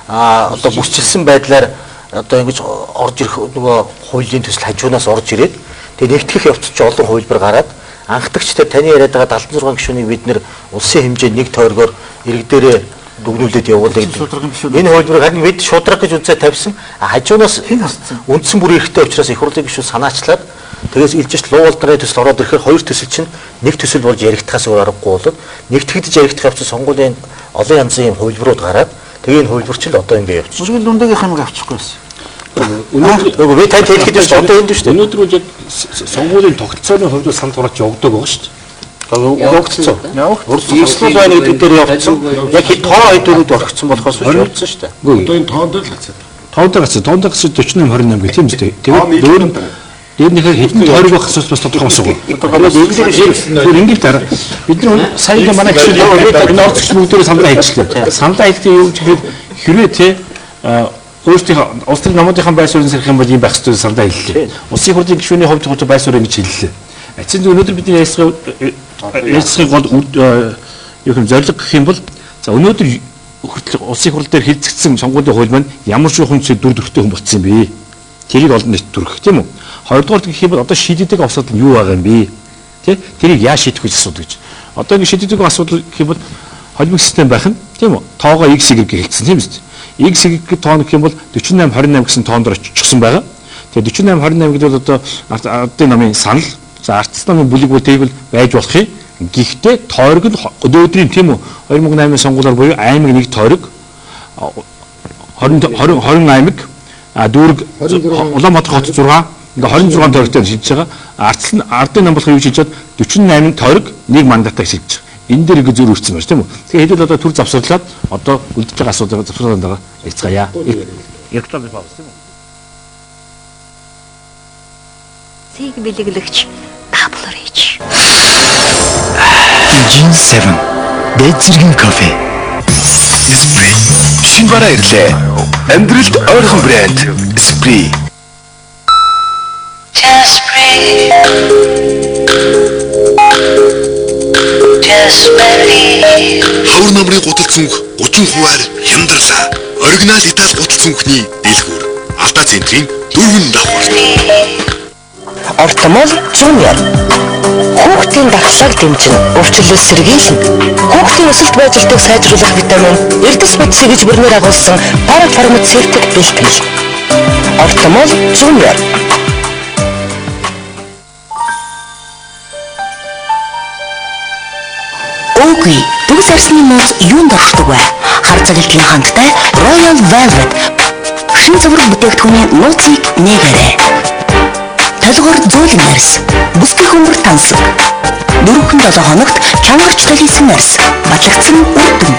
одоо бүсчилсэн байдлаар одоо ингэж орж ирэх нөгөө хуулийн төсөл хажуунаас орж ирээд тэгээд нэгтгэх явц чи олон хувилбар гараад анхдагчтай таны яриад байгаа 76 гишүүнийг бид нэр улсын хэмжээнд нэг тойргоор ирэг дээрээ дүгнүүлээд явуулдаг. Энэ хувилбарыг харин бид шудраг гэж үнцээ тавьсан. Хажуунаас үндсэн бүр эрэхтэй учраас их хурлын гишүүн санаачлаад тэгээс илжиж луу улдрын төсөл ороод ирэхээр хоёр төсөл чинь нэг төсөл болж яригдахаас өөр аргагүй болоод нэгтгэгдэж яригдах явц сонгуулийн олон янзын юм хувилбарууд гараад тэгээ энэ хувилбар чинь одоо ингэ явчих. Зүгээр Лүндэгийн хамаг авчихгүй байсан. Өнөөдөр би танд хэлэхэд ч одоо энэ шүү дээ. Өнөөдөр үл яг сонгуулийн тогтолцооны хувьд санал хурач явагддаг байгаа шүү дээ. Явагдсан. Ирслүүд байна гэдэг дээр явагдсан. Яг тоо айдуудад орхисон болохоос явагдсан шүү дээ. Одоо энэ тоон дээр л хацаа. Тоон дээр гацсан 28 гэх тийм үстэй. Тэгээд өөр нь дээрнийхээ хэдэн тойрог байх асууж бас тодорхой болсон. Тэгэхээр ингээд дараа бид нар сая манай гişүүд энэ орцогч бүгдээрээ самлаа хийчихлээ. Самлаа хийхдээ юу гэхээр хэрвээ те өөрсдийнхөө улс төрийн намуудынхаа байр суурин сэрх юм бол юм байх ёстой самлаа хэллээ. Улсын хурлын гишүүний хувьд байр суурь ингэж хэллээ. Эцэг өнөөдөр бидний ярьцгийг гол юу юм зорилго гэх юм бол за өнөөдөр хүртэл улсын хурл дээр хилцэгдсэн сонгуулийн хууль маань ямар ч хүнсээ дүр төрхтэй хүн болсон юм бэ? Тэрийг олон нийт төрөх тийм үү? Хоёрдугаар гэх юм бол одоо шийдэгдэг асуудал юу байгаа юм бэ? Тэ? Тэрийг яаж шийдэх вэ асуудал гэж. Одоо ингэ шийдэгдэг асуудал гэх юм бол холбог систем байх нь тийм үү? Тоогоо X хэрэг хэлсэн тийм үү? X хэрэг тоон гэх юм бол 48 28 гэсэн тоонд орчихсон байгаа. Тэгээ 48 28 гэдэг бол одоо ардын намын санал. За ардс намын бүлэг бүтээгэл байж болох юм. Гэхдээ тойрог нь өнөөдрийн тийм үү 2008 сонгуулиар буюу аймаг нэг тойрог 20 аймаг дүүрэг Улаанбаатар хот 6 ингээ 26 тойрогтой шийдэж байгаа. Ардын нам болохоор юу хийж чад 48 тойрог нэг мандатаа шийдэж байгаа. Энэ дээр ингээ зүр үрцсэн байна тийм үү. Тэгэхээр хэдүүл одоо төр завсарлаад одоо үлдэж байгаа асуудал завсарлаад байгаа ярьцгаая. Реклам пауз тийм үү. Цэг бэлэглэгч таблаар хийж. G7 дэд зэргийн кофе. Esprit шинэ бараа ирлээ. Амьдралд ойрхон брэнд Esprit. Just believe. Хавар намрын гутал цүнх 30%-аар хямдрлаа. Оригинал Итали гутал цүнхний дэлгүүр. Алдаа центрийн дөрвөн давхар. Ортомол Junior. Хүүхдийн давхлааг дэмжин, өвчлөлөөс сэргийлнэ. Хүүхдийн өсөлт байдлыг сайжруулах витамин, эрдэс бодис гэж бүрнээр агуулсан парафармацевтик бэлтгэл. Ортомол Junior. Үгүй, төгс арсны нууц юунд оршдог вэ? Хар цаглын хандтай Royal Velvet. Шин цэвэр бүтээгдэхүүний нууцыг нээгээрэй. Толгор зөөлөн арьс, бүсгийн хөмбөр тансаг. 4-7 хоногт чангарч талийсан арьс, батлагдсан үрдэн.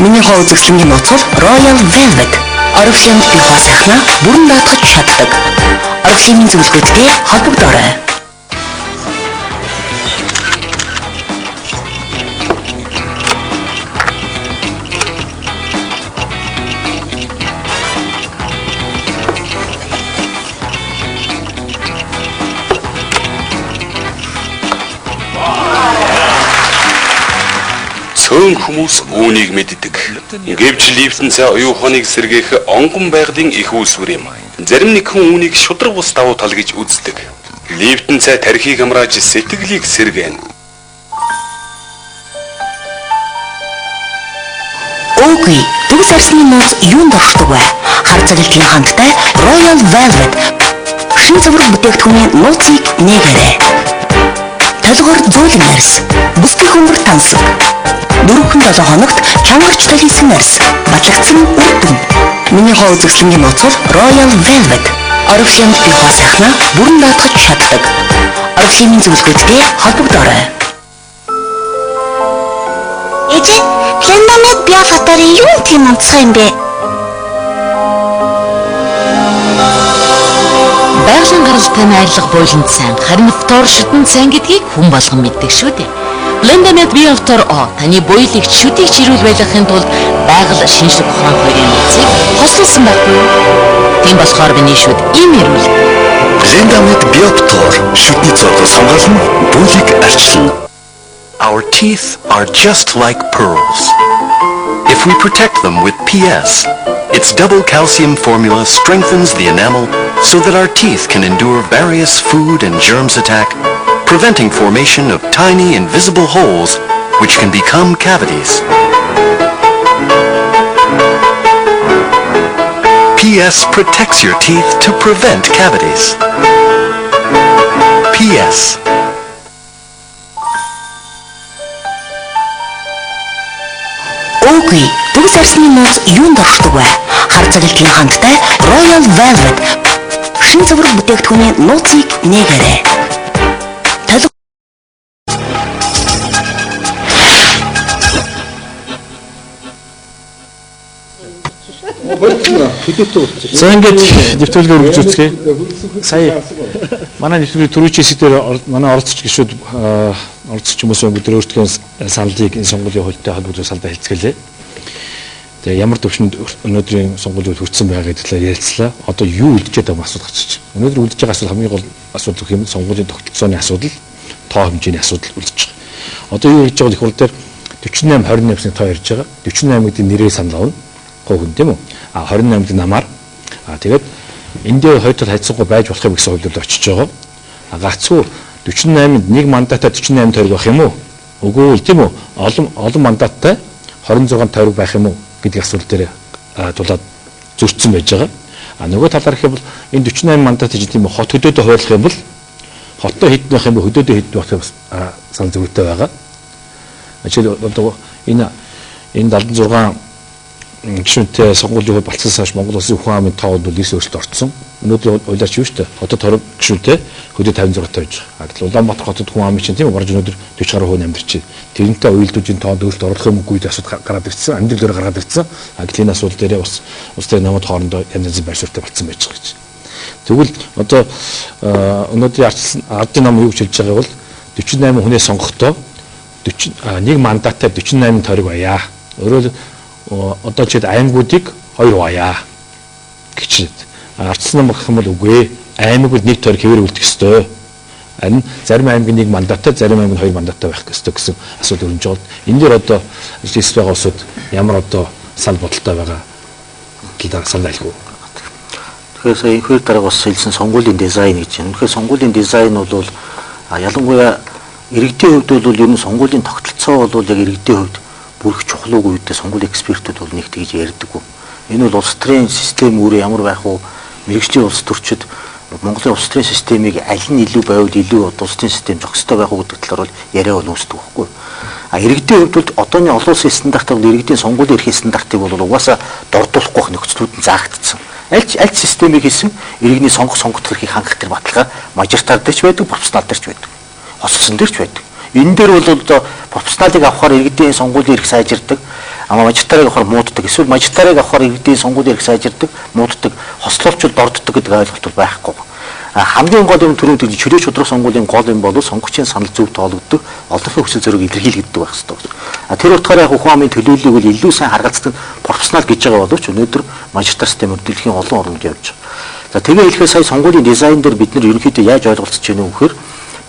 Миний хоо үзэсгэлэнгийн нууц бол Royal Velvet. Орифлеймд бий хоо сайхнаа бүрэн даатгаж чаддаг. Орифлеймийн зөвлөгөөтэй холбогдоорой. Цөөн хүмүүс үүнийг мэддэг. Гэвч лифтэнцээ оюу ухааныг сэргээх онгон байгалийн их үүсвэр юм. Зарим нэг хүн үүнийг шудраг бус давуу тал гэж үздэг. Лифтэнцээ тархийг амрааж сэтгэлийг сэргээнэ. Үгүй, төгс арсны нууц юунд оршдог вэ? Хар цаглын хандтай Royal Velvet. Шин цэвэр бүтээгдэхүүний нууцыг нээгээрэй. Толгор зөөлөн арьс, бүсгийн хөмбөр тансаг. 4-7 хоногт чангарч талийсан арьс, батлагдсан үрдэн. Миний хоо үзэсгэлэнгийн нууц бол Royal Velvet. Орифлеймд бий хоо сайхнаа бүрэн даатгаж чаддаг. Орифлеймийн зөвлөгөөтэй холбогдоорой. Ээжээ, Лендамед Биафатарын юу тийм онцгой юм бэ? Байгалийн гаралтай найрлага буйланд сайн, харин фтор шүтэн сайн гэдгийг хүн болгон мэддэг шүү дээ. Лендамед Биафтор О таны буйлыг шүтийг чирүүл байлгахын тулд байгаль шинжлэх ухаан хоёрын нууцыг хослуулсан байхгүй юу? Тийм болохоор миний шүд ийм ирүүл. Blendamid Bioptor шүтний цоргоос хамгаална, бүлэг арчилна. Our teeth are just like pearls. If we protect them with PS, its double calcium formula strengthens the enamel so that our teeth can endure various food and germs attack, preventing formation of tiny invisible holes which can become cavities. PS protects your teeth to prevent cavities. PS. Үгүй, төгс арсны нууц юунд оршдог вэ? Хар цагилтны хандтай Royal Velvet шин цэвэр бүтээгдэхүүний нууцыг нээгээрэй. За ингээд нэвтрүүлгээ үргэлж үзье. Сая манай нэвтрүүлгийн түрүүчээс дээр манай оролцогч гишүүд оролцогч хүмүүс бүгд өөрсдөө саналыг энэ сонгуулийн хуультай холбоотой салбар хэлцгэлээ. Тэгээ ямар төвшөнд өнөөдрийн сонгуулийн хууль хүрсэн байгаа гэдэгт ярилцлаа. Одоо юу үлдчихэд байгаа асуудал гарч ирж байна. Өнөөдөр үлдэж байгаа асуудал хамгийн гол асуудал гэх юм сонгуулийн тогтолцооны асуудал, тоо хэмжээний асуудал үлдэж байгаа. Одоо юу гэж байгаа их хурл дээр 48-28-ны тоо ярьж байгаа. 48 гэдэг нэрээ санал авна. Гохын тийм үү? 28-д намаар тэгээд энд дээр хоёрт хайцсангүй байж болох юм гэсэн хувьд очиж байгаа. Гацгүй 48-нд нэг мандатаа 48 тойрог байх юм уу? Үгүй л тийм үү? Олон мандаттай 26 тойрог байх юм уу гэдэг асуулт дээр тулаад зөрчсөн байж байгаа. Нөгөө талаар хэвэл энэ 48 мандат гэж тийм хот хөдөөдөө хуваарлах юм бол хоттой хэд байх юм бэ? Хөдөөдөө хэд байх юм санал зөрүүтэй байгаа. Жишээл одоо энэ 76 гишүүнтэй сонгуулийн хувь болцсон хойш Монгол Улсын хүн амын тоо бол эрс өөрчлөлт орсон. Өнөөдөр уйлаач юу штэ. Хотод хорог гишүүнтэй хөдөө 56 тойж байгаа. Гэтэл Улаанбаатар хотод хүн амын чинь тийм үү гарч өнөөдөр 40 гаруй хүн амьдарч байна. Тэрнтэй уйлдуулжийн тоонд өөрчлөлт оруулах юм үгүй асуудал гараад ирсэн. Амьдрал дээр гараад ирсэн. Гэтэл энэ асуудал дээр бас улс төрийн намууд хоорондоо янз янзын байр суурьтай болцсон байж байгаа гэж. Тэгвэл одоо өнөөдрийн ардын нам юу гэж хэлж байгаа бол 48 хүнээс сонгохдоо 41 мандаттай 48 тойрог баяа. Өөрөөр одоо ч аймагуудыг 2 хуваая гэж. Ардсан нам гэх юм бол үгүй. Аймаг бол нэг тойрог хэвээр үлдэх ёстой. Харин зарим аймгийн нэг мандаттай, зарим аймгийн 2 мандаттай байх ёстой гэсэн асуудал өрнөж байгаа. Энэ дээр одоо жишээс байгаа улсууд ямар одоо санал бодолтой байгаа гэдэг санал айлгүй. Тэгэхээр сая хоёр дараа бас хэлсэн сонгуулийн дизайн гэж байна. Тэгэхээр сонгуулийн дизайн бол ялангуяа иргэдийн хувьд бол ер нь сонгуулийн тогтолцоо бол яг иргэдийн хувьд бүрх чухал уу гэдэг сонгуулийн экспертүүд бол нэг тэгж ярьдаггүй. Энэ бол улс төрийн систем өөрөө ямар байх вэ? Мэргэжлийн улс төрчид Монголын улс төрийн системийг аль нь илүү байвал илүү улс төрийн систем зохистой байх уу гэдэг талаар бол яриа өнөөсдөг байхгүй. Иргэдийн хувьд бол одооны олон улсын стандартыг иргэдийн сонгуулийн эрхийн стандартыг бол угаасаа дордуулахгүй байх нөхцлүүд нь заагдсан. Аль системийг хийсэн иргэний сонгох эрхийг хангах тэр баталгаа мажоритар дээрч байдаг, пропорционал дээрч байдаг. Хосгосон дээрч байдаг. Энэ дээр бол пропорционалыг авахаар иргэдийн сонгуулийн эрх сайжирдаг, мажоритарыг авахаар мууддаг, эсвэл мажоритарыг авахаар иргэдийн сонгуулийн эрх сайжирдаг, мууддаг, хослолчуд дорддог гэдэг ойлголт бол байхгүй. Хамгийн гол юм түрүүнд чөлөө шудраг сонгуулийн гол юм бол сонгогчийн санал зөв тоологддог, олонхын хүсэл зориг илэрхийлэгддэг байх ёстой. Тэр утгаараа яг хүн амын төлөөллийг бол илүү сайн харгалздаг пропорционал гэж байгаа боловч өнөөдөр мажоритар системээр дэлхийн олон орнд явж байгаа. За тэгээ хэлэхэд сая сонгуулийн дизайн дээр бид нар ерөнхийдөө яаж ойлголцож байна вэ гэхээр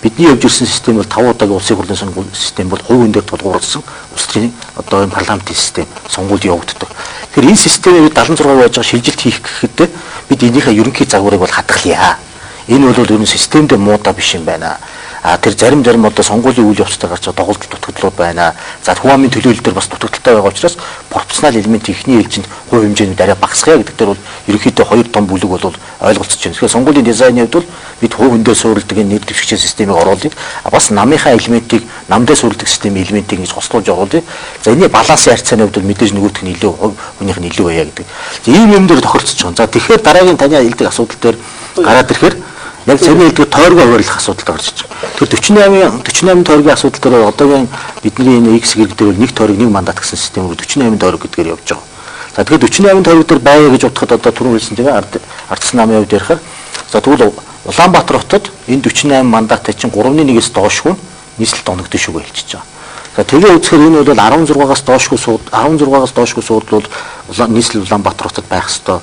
бидний явж ирсэн систем бол 5 удаагийн улсын хурлын сонгуулийн систем бол хувийн дээр тулгуурласан улс төрийн одоо энэ парламентын систем сонгуульд явагддаг. Тэгэхээр энэ системийг 76 байж байгаа шилжилт хийх гэхэд бид энийхээ ерөнхий загварыг бол хадгалъя. Энэ бол ер нь системдээ муудаа биш юм байна. Тэр зарим одоо сонгуулийн үйл явцтай гарч байгаа доголдол дутагдлууд байна. За хүн амын төлөөлөл дээр бас дутагдaltaй байгаа учраас пропорционал элемент ихний ээлжинд хувь хэмжээнд арай багасгая гэдэг дээр бол ерөнхийдөө хоёр том бүлэг бол ойлголцож байна. Тэгэхээр сонгуулийн дизайны хувьд бол бид хувь хүндээ суурилдаг энэ нэр дэвшигчийн системийг оруулъя. Бас намынхаа элементийг намдаа суурилдаг системийн элементийг ингэж хослуулж оруулъя. За энэ балансын харьцааны хувьд бол мэдээж нөгөөх нь илүү хүнийх нь илүү байя гэдэг. За ийм юм дээр тохирцож байгаа. За тэгэхээр дараагийн таны хэлдэг асуудал дээр гараад ирэхээр яг цэний хэлдэг тойргоо хуваарлах асуудал гарч иж байгаа. Тэр 48 тойргийн асуудал дээр одоогийн бидний энэ X гэрэг дээр нэг тойрог нэг мандат гэсэн систем рүү 48 тойрог гэдгээр явж байгаа. За тэгэхээр 48 тойрог дээр байя гэж бодоход одоо түрүү хэлсэн тийм ардсан намын хувьд ярихаар за тэгвэл Улаанбаатар хотод энэ 48 мандаттай чинь 3.1-ээс доош хүн нийслэлд оногдсон шүү гэж хэлж байгаа. За тэгээ үзэхээр энэ бол 16-аас доошгүй сууд 16-аас доошгүй сууд бол нийслэл Улаанбаатар хотод байх ёстой.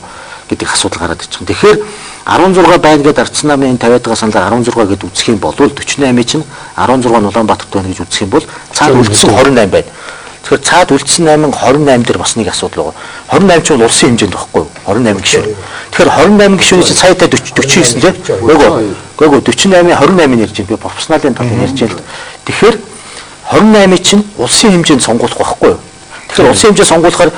гэдэг асуудал гараад ирж байгаа. Тэгэхээр 16 байна гэдэг Ардсан намын 50-аад байгаа саналаар 16 гэдээ үзэх юм бол 48-ыг чинь 16 нь Улаанбаатарт байна гэж үзэх юм бол цаад үлдсэн 28 байна. Тэгэхээр цаад үлдсэн 8 28 дээр бас нэг асуудал байгаа. 28 ч бол улсын хэмжээнд байхгүй юу? 28 гишүүн. Тэгэхээр 28 гишүүний чинь сая та 49 тийм. Гэгөө 48-ийн 28-ыг ярьж байна. Би профессионалын талаар ярьж байна л. Тэгэхээр 28-ыг чинь улсын хэмжээнд сонгуулах байхгүй юу? Тэгэхээр улсын хэмжээнд сонгуулахаар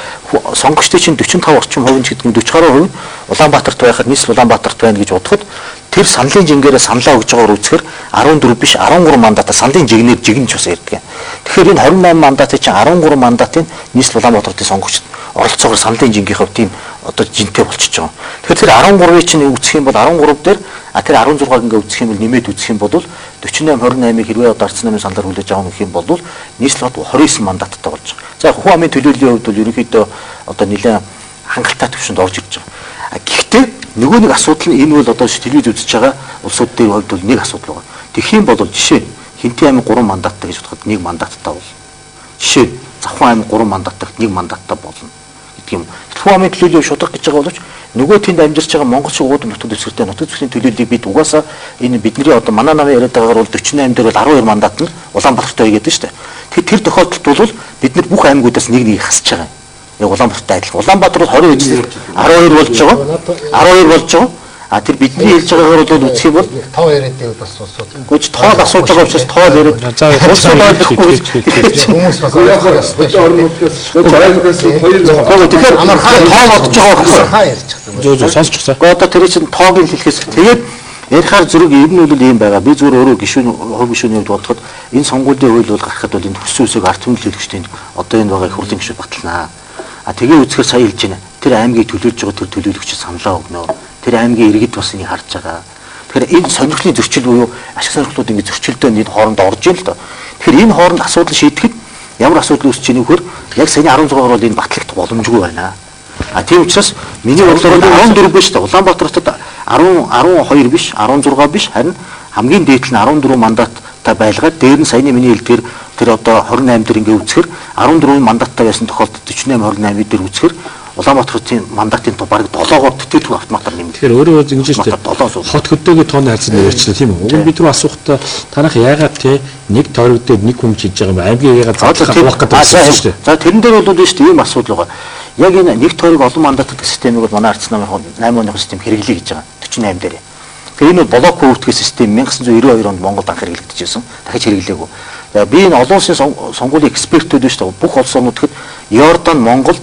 сонгогчдын чинь 45 орчим хувь гэдэг нь 40 гаруй хувь Улаанбаатарт байхад нийслэл Улаанбаатарт байна гэж бодоход тэр саналын жингээрээ саналаа өгж байгаагаар үзэхээр 14 биш 13 мандатаа саналын жигнэр жигнэж бас ярьдаг. Тэгэхээр энэ 28 мандатын чинь 13 мандатын нийслэл Улаанбаатарын сонгогчд оролцоогоор саналын жингийн хувьд тийм одоо жинтэй болчихж байгаа. Тэгэхээр тэр 13-ыг чинь үзэх юм бол 13 дээр тэр 16-г ингээ үзэх юм бол нэмээд үзэх юм бол 48 28-ыг хэрвээ одоо Ардсан намын саналаар хүлээж авах гэх юм бол нийслэл 29 мандаттай болж байгаа. За хүн амын төлөөллийн хувьд бол ерөнхийдөө одоо нэлээд хангалттай төвшөнд орж ирж байгаа. Гэхдээ нөгөө нэг асуудал нь энэ бол одоо телевиз үзэж байгаа улсууд дээр хувьд бол нэг асуудал байна. Тэгэх юм бол жишээ нь Хинтээ аймаг 3 мандаттай гэж бодоход 1 мандаттай бол. Жишээ нь Завхан аймаг 3 мандаттай 1 мандаттай болно гэдэг юм. Хүн амын төлөөллийн шударга гэж байгаа боловч нөгөө тэнд амьдарч байгаа монгол шиг уудын нутаг дэвсгэртэй нутаг дэвсгэрийн төлөөллийг бид угаасаа энэ бидний одоо манай намын яриад байгаагаар бол 48 дээр бол 12 мандат нь Улаанбаатартай байдаг шүү дээ. Тэр тохиолдолд бол бид нар бүх аймагуудаас нэг хасж байгаа юм. Яг Улаанбаатартай адилхан. Улаанбаатар бол 22 болж байгаа. 12 болж байгаа. А тэр бидний хэлж байгаагаар бол үзэх юм бол тоо яриад байвал бас сонсоод. Гүж тоог асууж байгаа учраас тоо яриад. Улсууд ойлгохгүй хүмүүс бас ойлгох ёстой. Тэгэхээр амар тоо бодож байгаа хаа ярьж байгаа юм. Жоо сонсчихсан. Гэхдээ одоо тэр чинь тоог нь хэлэхээс тэгээд ярихаар зэрэг ер нь бол ийм байгаа. Би зүгээр өөрөө гишүүн хувь гишүүний хувьд бодоход энэ сонгуулийн хууль бол гарахад бол энэ төссөн үсэг ард түмэн төлөвчдийн одоо энэ байгаа их хурлын гишүүд баталнаа. А тэгээ үзэхээр сая хэлж байна. Тэр аймгийг төлөөлж байгаа тэр төлөөлөгчид саналаа өгнө. Тэр аймгийн иргэд бас энийг харж байгаа. Тэгэхээр энэ сонирхлын зөрчил буюу ашиг сонирхлууд ингэ зөрчилдөө энэ хооронд орж ийн л доо. Тэгэхээр энэ хооронд асуудал шийдэхэд ямар асуудал үүсэж ийнэ вөхөр яг саяны 16-аар бол энэ батлагдах боломжгүй байна. А тийм учраас миний бодлоор 14 биш та Улаанбаатарт 12 биш 16 биш харин хамгийн дээд нь 14 мандаттай байлгаад дээр нь саяны миний хэлдгээр тэр одоо 28 дээр ингэ үзэхэр 14 мандаттай байсан тохиолдолд 48 28 дээр үзэхэр Улаанбаатарын мандатын тоо бараг 7-оор төтөлбөр автоматар нэмдэг. Тэгэхээр өөрөө ингэж шүү дээ. Хот хөдөөгийн тооны харьцан ярьчлаа тийм үү? Уг нь бид рүү асуухтаа танах яагаад те нэг тойрог дээр нэг хүн хийж байгаа юм бэ? Аймгийн яагаад задлах авах гэдэг юм шүү дээ. За тэрэн дээр бол шүү дээ ийм асуудал байгаа. Яг энэ нэг тойрог олон мандаттай системийг бол манай Ардсан намын 8 оны систем хэрэглэе гэж байгаа. 48 дээр. Тэгэхээр энэ бол блок хөвтгөх систем 1992 онд Монголд анх хэрэглэгдэжсэн. Дахиж хэрэглээгүй. За би энэ олон улсын сонгуулийн экспертүүд шүү дээ. Бүх улс орнуудад Йордан, Монгол,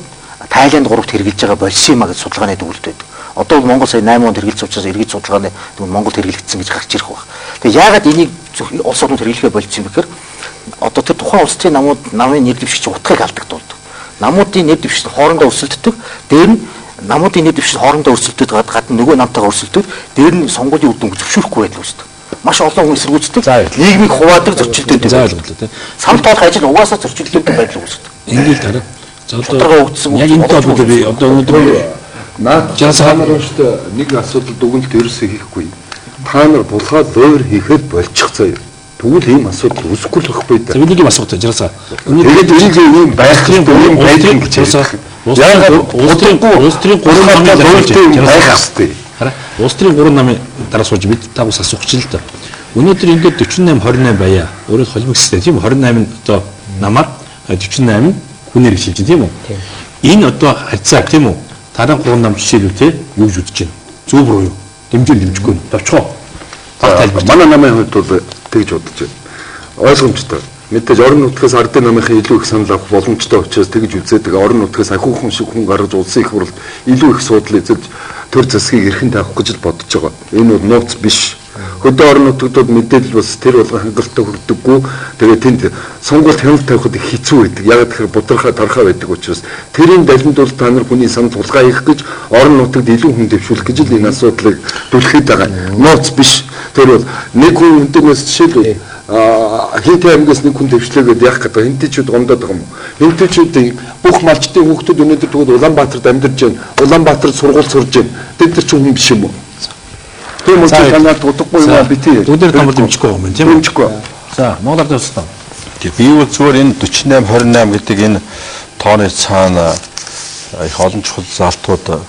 Тайланд 3-т хэрэгжилж байгаа болсон юм а гэж судалгааны төвлөрд байдаг. Одоо бол Монгол сая 8 онд хэрэгжилж учраас эргэж судалгааны Монголд хэрэглэгдсэн гэж гарч ирэх баг. Тэгээ яагаад энийг улс орнууд хэрэглэхээ болсон юм бэхээр одоо тэр тухайн улсын намын нэр дэвшигч утгыг алдагдуулдаг. Намуудын нэр дэвшигч хоорондоо өрсөлддөг. Дээр нь намуудын нэр дэвшигч хоорондоо өрсөлдөд гадна нөгөө намтайгаа өрсөлдөд. Дээр нь сонгуулийн үр дүнг зөвшөөрөхгүй байдал үүсдэг. Маш олон хүн эсэргүүцдэг. Нийгмийг хуваадаг зөрчилдөөтэй. За ойлголоо тийм. Самт тоолох ажил угаасаа зөрчилдөөтэй байдал үүсдэг. Ингээд тараа. За одоо яг энэ тоо би одоо өнөөдөр наад жаасаар өштэй нэг асуудал дүгнэлт ерөөсөө хийхгүй. Та нар булгаад өөр хийхэд болчих заяа. Тэгвэл ийм асуудал үүсэхгүй л байхгүй да. За би нэг юм асуух жаасаа. Тэгээд ийм байх юм байдаг гэж жаасаа. Яг улс төрийн 3 намын байх хэвчтэй. Хараа. Улс төрийн 3 намын дараа сууж бид тагус асуух чинь л да. Өнөөдөр ингээд 48 28 байя. Өөрөөр холимогстэй тийм 28 одоо намаар 48 хүнээр хэлж тийм үү? Энэ одоо харьцаа тийм үү? Таран 3 нам жишээлүү те юу гэж үзэж байна? Зөв рүү юу? Дэмжихгүй. Товчгоо. Манай намын хувьд бол тэгж бодож байна. Ойлгомжтой. Мэдээж орон нутгаас ардын намынхаа илүү их санал авах боломжтой учраас тэгж үзээд орон нутгаас ахиухан шиг хүн гаргаж улсын их хурлд илүү их судал эзэлж төр засгийг эрхэн таах гэж л бодож байгаа. Энэ бол нууц биш. Хөдөө орон нутгад мэдээлэл бас тэр болгон хангалттай хүрдэггүй. Тэгээд тэнд сонгуульд хяналт тавихад их хэцүү байдаг. Яг тэгэхээр будрахаа тархаа байдаг учраас тэрийн далинд бол та нар хүний санал тулгаа хийх гэж орон нутагт илүү хүн дэвшүүлэх гэж л энэ асуудлыг түлхээд байгаа. Нууц биш. Тэр бол нэг хүн өндөөс жишээлбэл Хинтээ аймгаас нэг хүн дэвшлээгээд яах гэдэг хинтэйчүүд гомдоод байгаа юм. Хинтэйчүүдийн бүх малчтын хүүхдүүд өнөөдөр тэгвэл Улаанбаатарт амьдарч байна. Улаанбаатарт сургууль сурж байна. Тэд нар ч хүн биш юм уу? Тийм үү танаар дутахгүй юм битээ. Өндөр тамар дэмжихгүй юм тийм үү? Дэмжихгүй. За Монгол Ард улстай. Би бол зүгээр энэ 48 28 гэдэг энэ тооны цаана их олон чухал залтууд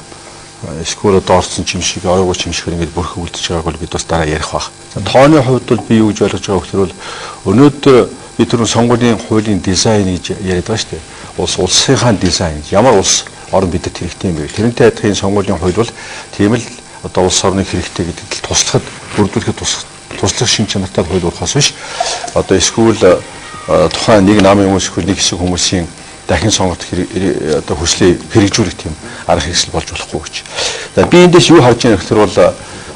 эсвэл одоо орсон чимшиг, ойгоо чимшиг ингээд бүрхэг үлдэж байгааг бол бид бас дараа ярих баг. Тооны хувьд бол би юу гэж ойлгож байгаа гэхээр бол өнөөдөр би түрүүн сонгуулийн хуулийн дизайн гэж яриад байгаа шүү дээ. Улсынхаа дизайн. Ямар улс орон бидэд хэрэгтэй юм бэ? Тэрнтэй адилхан сонгуулийн хууль бол тийм л одоо улс орны хэрэгтэй гэдэгт туслахад, бүрдүүлэхэд туслах шин чанартай хууль болохоос биш. Одоо эсвэл тухайн нэг намын хүмүүс эсвэл нэг хэсэг хүмүүсийн дахин сонголт одоо хүслээ хэрэгжүүлэх тийм арга хэрэгсэл болж болохгүй гэж. За би эндээс юу харж байгаа гэхээр бол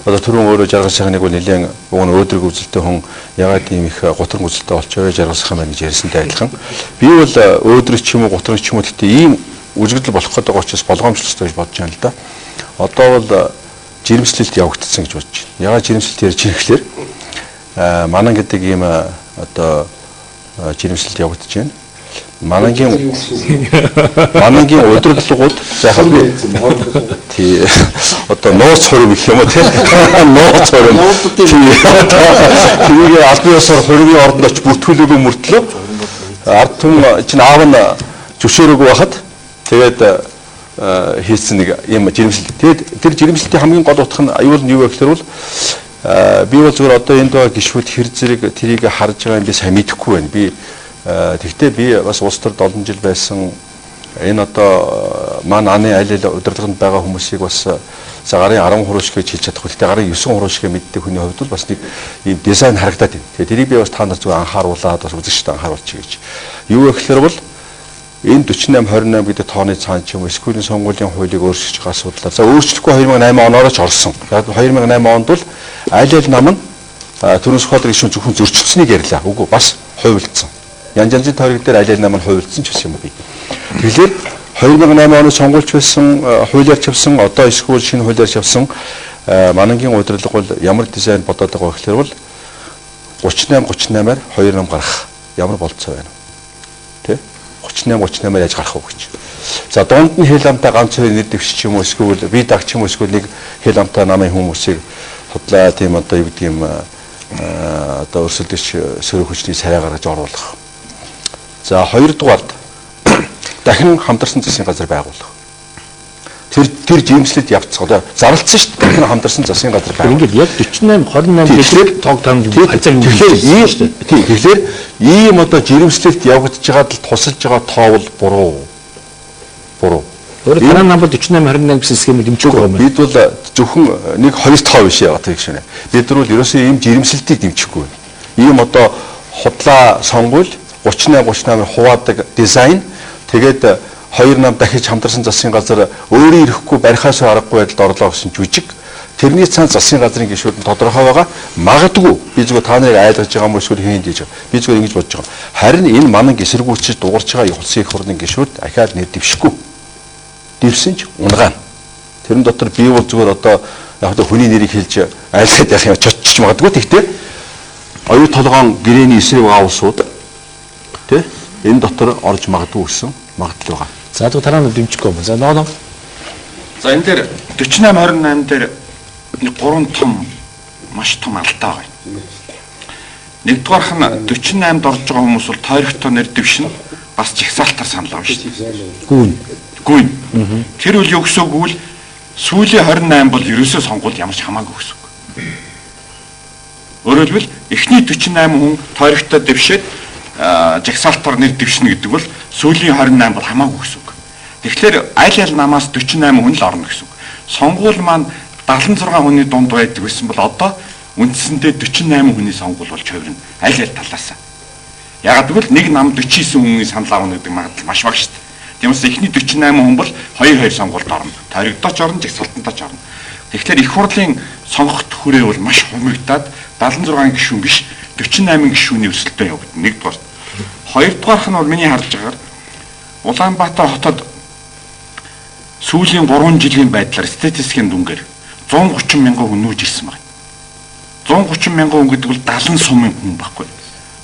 одоо түрүүн өөрөө жаргал сайхныг бол нэлээд өөдрөг үзэлтэй хүн ягаад ийм их гутран үзэлтэй болчихоо жаргал сайхан байна гэж ярьсантай адилхан. Би бол өөдрөг ч юм уу гутран ч юм уу гэхдээ ийм үзэгдэл болох гэдэг байгаа учраас болгоомжлолтой гэж бодож байна л да. Одоо бол жирэмслэлт явагдсан гэж бодож байна. Ягаад жирэмслэлт ярьж байгаа гэхээр манан гэдэг ийм одоо жирэмслэлт явагдаж байна. Манангийн удирдлагууд заахад тий одоо нууц хориг гэх юм уу тий нууц хориг тэрийг албан ёсоор хоригийн ордонд очиж бүртгүүлээгүй мөртлөө ард түмэн чинь аав нь зөвшөөрөөгүй байхад тэгээд хийсэн нэг юм жирэмслэл. Тэгээд тэр жирэмслэлтийн хамгийн гол утга нь аюул нь юу вэ гэхээр бол би бол зөвхөн одоо энд байгаа гишүүд хэр зэрэг тэрийг харж байгаа юм би сайн мэдэхгүй байна. Би тэгтээ би бас улс төрд олон жил байсан энэ одоо маань аны аль аль удирдлаганд байгаа хүмүүсийг бас за гарын 10 хурууш гэж хэлж чадахгүй. Тэгтээ гарын 9 хурууш гэж мэддэг хүний хувьд бол бас нэг ийм дизайн харагдаад байна. Тэгээ тэрийг би бас та нар зүгээр анхааруулаад бас үзэгчтэй анхааруулчих гэж. Юу вэ гэхээр бол энэ 48-28 гэдэг тооны цаан ч юм уу скуулийн сонгуулийн хуулийг өөрчилж байгаа асуудлаар за өөрчлөхгүй 2008 оноор ч орсон. 2008 онд бол аль аль нам нь төрөөс хот гишүүн зөвхөн зөрчилдсөнийг ярьлаа. Үгүй бас хувилдсан. Янз янзын тойрог дээр аль аль нам нь хувилдсан ч гэсэн юм би. Тэгэхээр 2008 оны сонгуульч байсан хуулиар чавсан одоо эсвэл шинэ хуулиар чавсан манангийн удирдлага бол ямар дизайн бодоод байгаа гэхээр бол 38-38-аар 2 нам гарах ямар болцоо байна. Тэ? 38-38-аар яаж гарах вэ гэж. За донд нь хэл амтаа ганц хоёр нэр дэвшиж юм уу эсвэл би дагч юм уу эсвэл нэг хэл амтаа намын хүмүүсийг худлаа тийм одоо юу гэдэг юм одоо өрсөлдөж сөрөг хүчний царай гаргаж оруулах. За хоёрдугаард дахин хамтарсан засгийн газар байгуулах. Тэр жимслэлд явцгаа зарлцсан шүү дээ. Дахин хамтарсан засгийн газар байгуулах. Ингээд яг 48-28 гэдэг тог тамд тэгэхээр ийм одоо жирэмслэлд явагдаж байгаад л тусалж байгаа тоо бол буруу. Өөрөөр танаа нам бол 48-28 гэсэн схемийг дэмжих байгаа юм. Бид бол зөвхөн нэг 2 тоо биш яагаад гэж шинэ. Бид нар бол ерөөсөө ийм жирэмслэлтийг дэмжихгүй байна. Ийм одоо худлаа сонгуул 38-38-аар хуваадаг дизайн тэгээд 2 нам дахиж хамтарсан засгийн газар өөрөө ирэхгүй барихаас аргагүй байдалд орлоо гэсэн жүжиг тэрний цаана засгийн газрын гишүүд нь тодорхой байгаа магадгүй би зүгээр та нарыг айлгаж байгаа юм эсвэл хийн гэж би зүгээр ингэж бодож байгаа. Харин энэ манан гисэргүүлчид дуурч байгаа улсын их хурлын гишүүд ахаад нэр дэвшихгүй. Дэвсэн ч унгаана. Тэрэн дотор би бол зүгээр одоо яг л хүний нэрийг хэлж айлгаж явах юм чочч магадгүй тэгтээ оюу толгоон гэрээний эсрэг аавсууд тэ энэ дотор орж магадгүй гэсэн магадлал байгаа. За тэгвэл тараа нь дэмжихгүй юм. За ноо. За энэ дээр 48-28 дээр 3 том маш том алдаа байна. Нэгдүгээрх нь 48-д орж байгаа хүмүүс бол тойрогтой нэр дэвшин бас жагсаалтаар санал авна шүү дээ. Гүйн. Тэр үл юу гэсэн үг вэ? Сүүлийн 28 бол ерөөсөө сонгуульд ямар ч хамаагүй гэсэн үг. Өөрөөр хэлбэл эхний 48 хүн тойрогтой дэвшээд жагсаалтаар нэр дэвшнэ гэдэг бол сүүлийн 28 бол хамаагүй гэсэн үг. Тэгэхээр аль аль намаас 48 хүн л орно гэсэн үг. Сонгуул маань 76 хүний дунд байдаг гэсэн бол одоо үндсэндээ 48 хүний сонгуул болж хувирна. Аль аль талаас. Ягаад гэвэл нэг нам 49 хүний санал авна гэдэг магадлал маш бага шүү дээ. Тиймээс эхний 48 хүн бол 2-2 сонгуульд орно. Тойрогдооч орно, жагсаалтантаач орно. Тэгэхээр их хурлын сонгохт хүрээ бол маш хумигдаад 76 гишүүн биш 48 гишүүний өсөлтөд явагдана. Нэгдүгээр. Хоёрдугаарх нь бол миний харж байгаагаар Улаанбаатар хотод сүүлийн 3 жилийн байдлаар статистикийн дүнгээр 130 мянган хүн нүүж ирсэн байна. 130 мянган хүн гэдэг бол 70 сумын хүн байхгүй.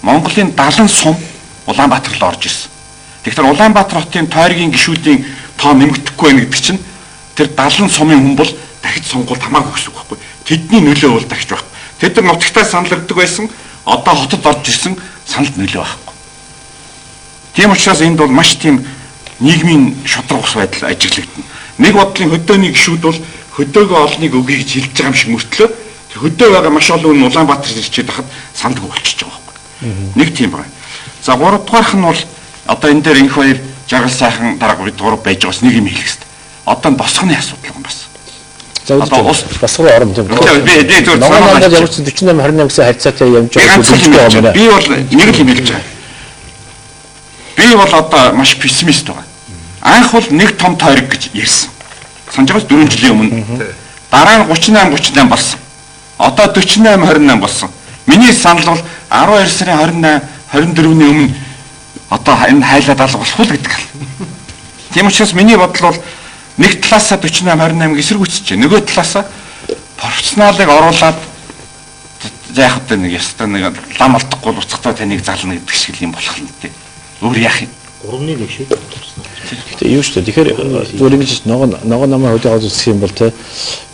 Монголын 70 сум Улаанбаатар руу орж ирсэн. Тэгэхээр Улаанбаатар хотын тойргийн гишүүдийн тоо нэмэгдэхгүй байна гэдэг чинь тэр 70 сумын хүн бол дахиж сонгуульд хамаагүй гэсэн үг байхгүй. Тэдний нөлөө бол дахиж байхгүй. Тэд нар нутагтаа санал өгдөг байсан. Одоо хотод орж ирсэн саналд нөлөө байхгүй. Тийм учраас энд бол маш тийм нийгмийн шудраг ус байдал ажиглагдана. нэг бодлын хөдөөний гишүүд бол хөдөөгөө олныг өгье гэж хэлж байгаа юм шиг мөртлөө тэр хөдөө байгаа маш олон хүн Улаанбаатар ирчээд хахад сандгүй болчихж байгаа байхгүй. Нэг тийм байна. За 3 дугаарх нь бол одоо энэ дээр инх баяр жаргал сайхан дарга бид 3 байж байгаас нэг юм хэлэх хэрэгтэй. Одоо босгоны асуудал юм бас. За босгоо орон тийм. Би зөв намайг ямар ч 48 28 гэсэн харьцаатай явж байгаа. Би бол нэг л юм хэлж байгаа. Би бол одоо маш пессимист байгаа. Анх бол нэг том тойрог гэж ярьсан. Санаж байгаас 4 жилийн өмнө. Дараа нь 38 болсон. Одоо 48 28 болсон. Миний санал бол 12 сарын 24-ний өмнө одоо энэ хайлаад алга болох л гэдэг. Тийм учраас миний бодол бол нэг талаасаа 48 28-ыг эсэргүүцэж байна. Нөгөө талаасаа профессионалыг оруулаад яах вэ нэг ястаа нэг лам алдахгүй уцхтаа таныг зална гэдэг шиг юм болох нь тий. Өөр яах юм? 3-1 шүү дээ. Тэгээ юу шүү дээ. Тэгэхээр зүгээр ингэж нөгөө намаа хөдөө үзэх юм бол те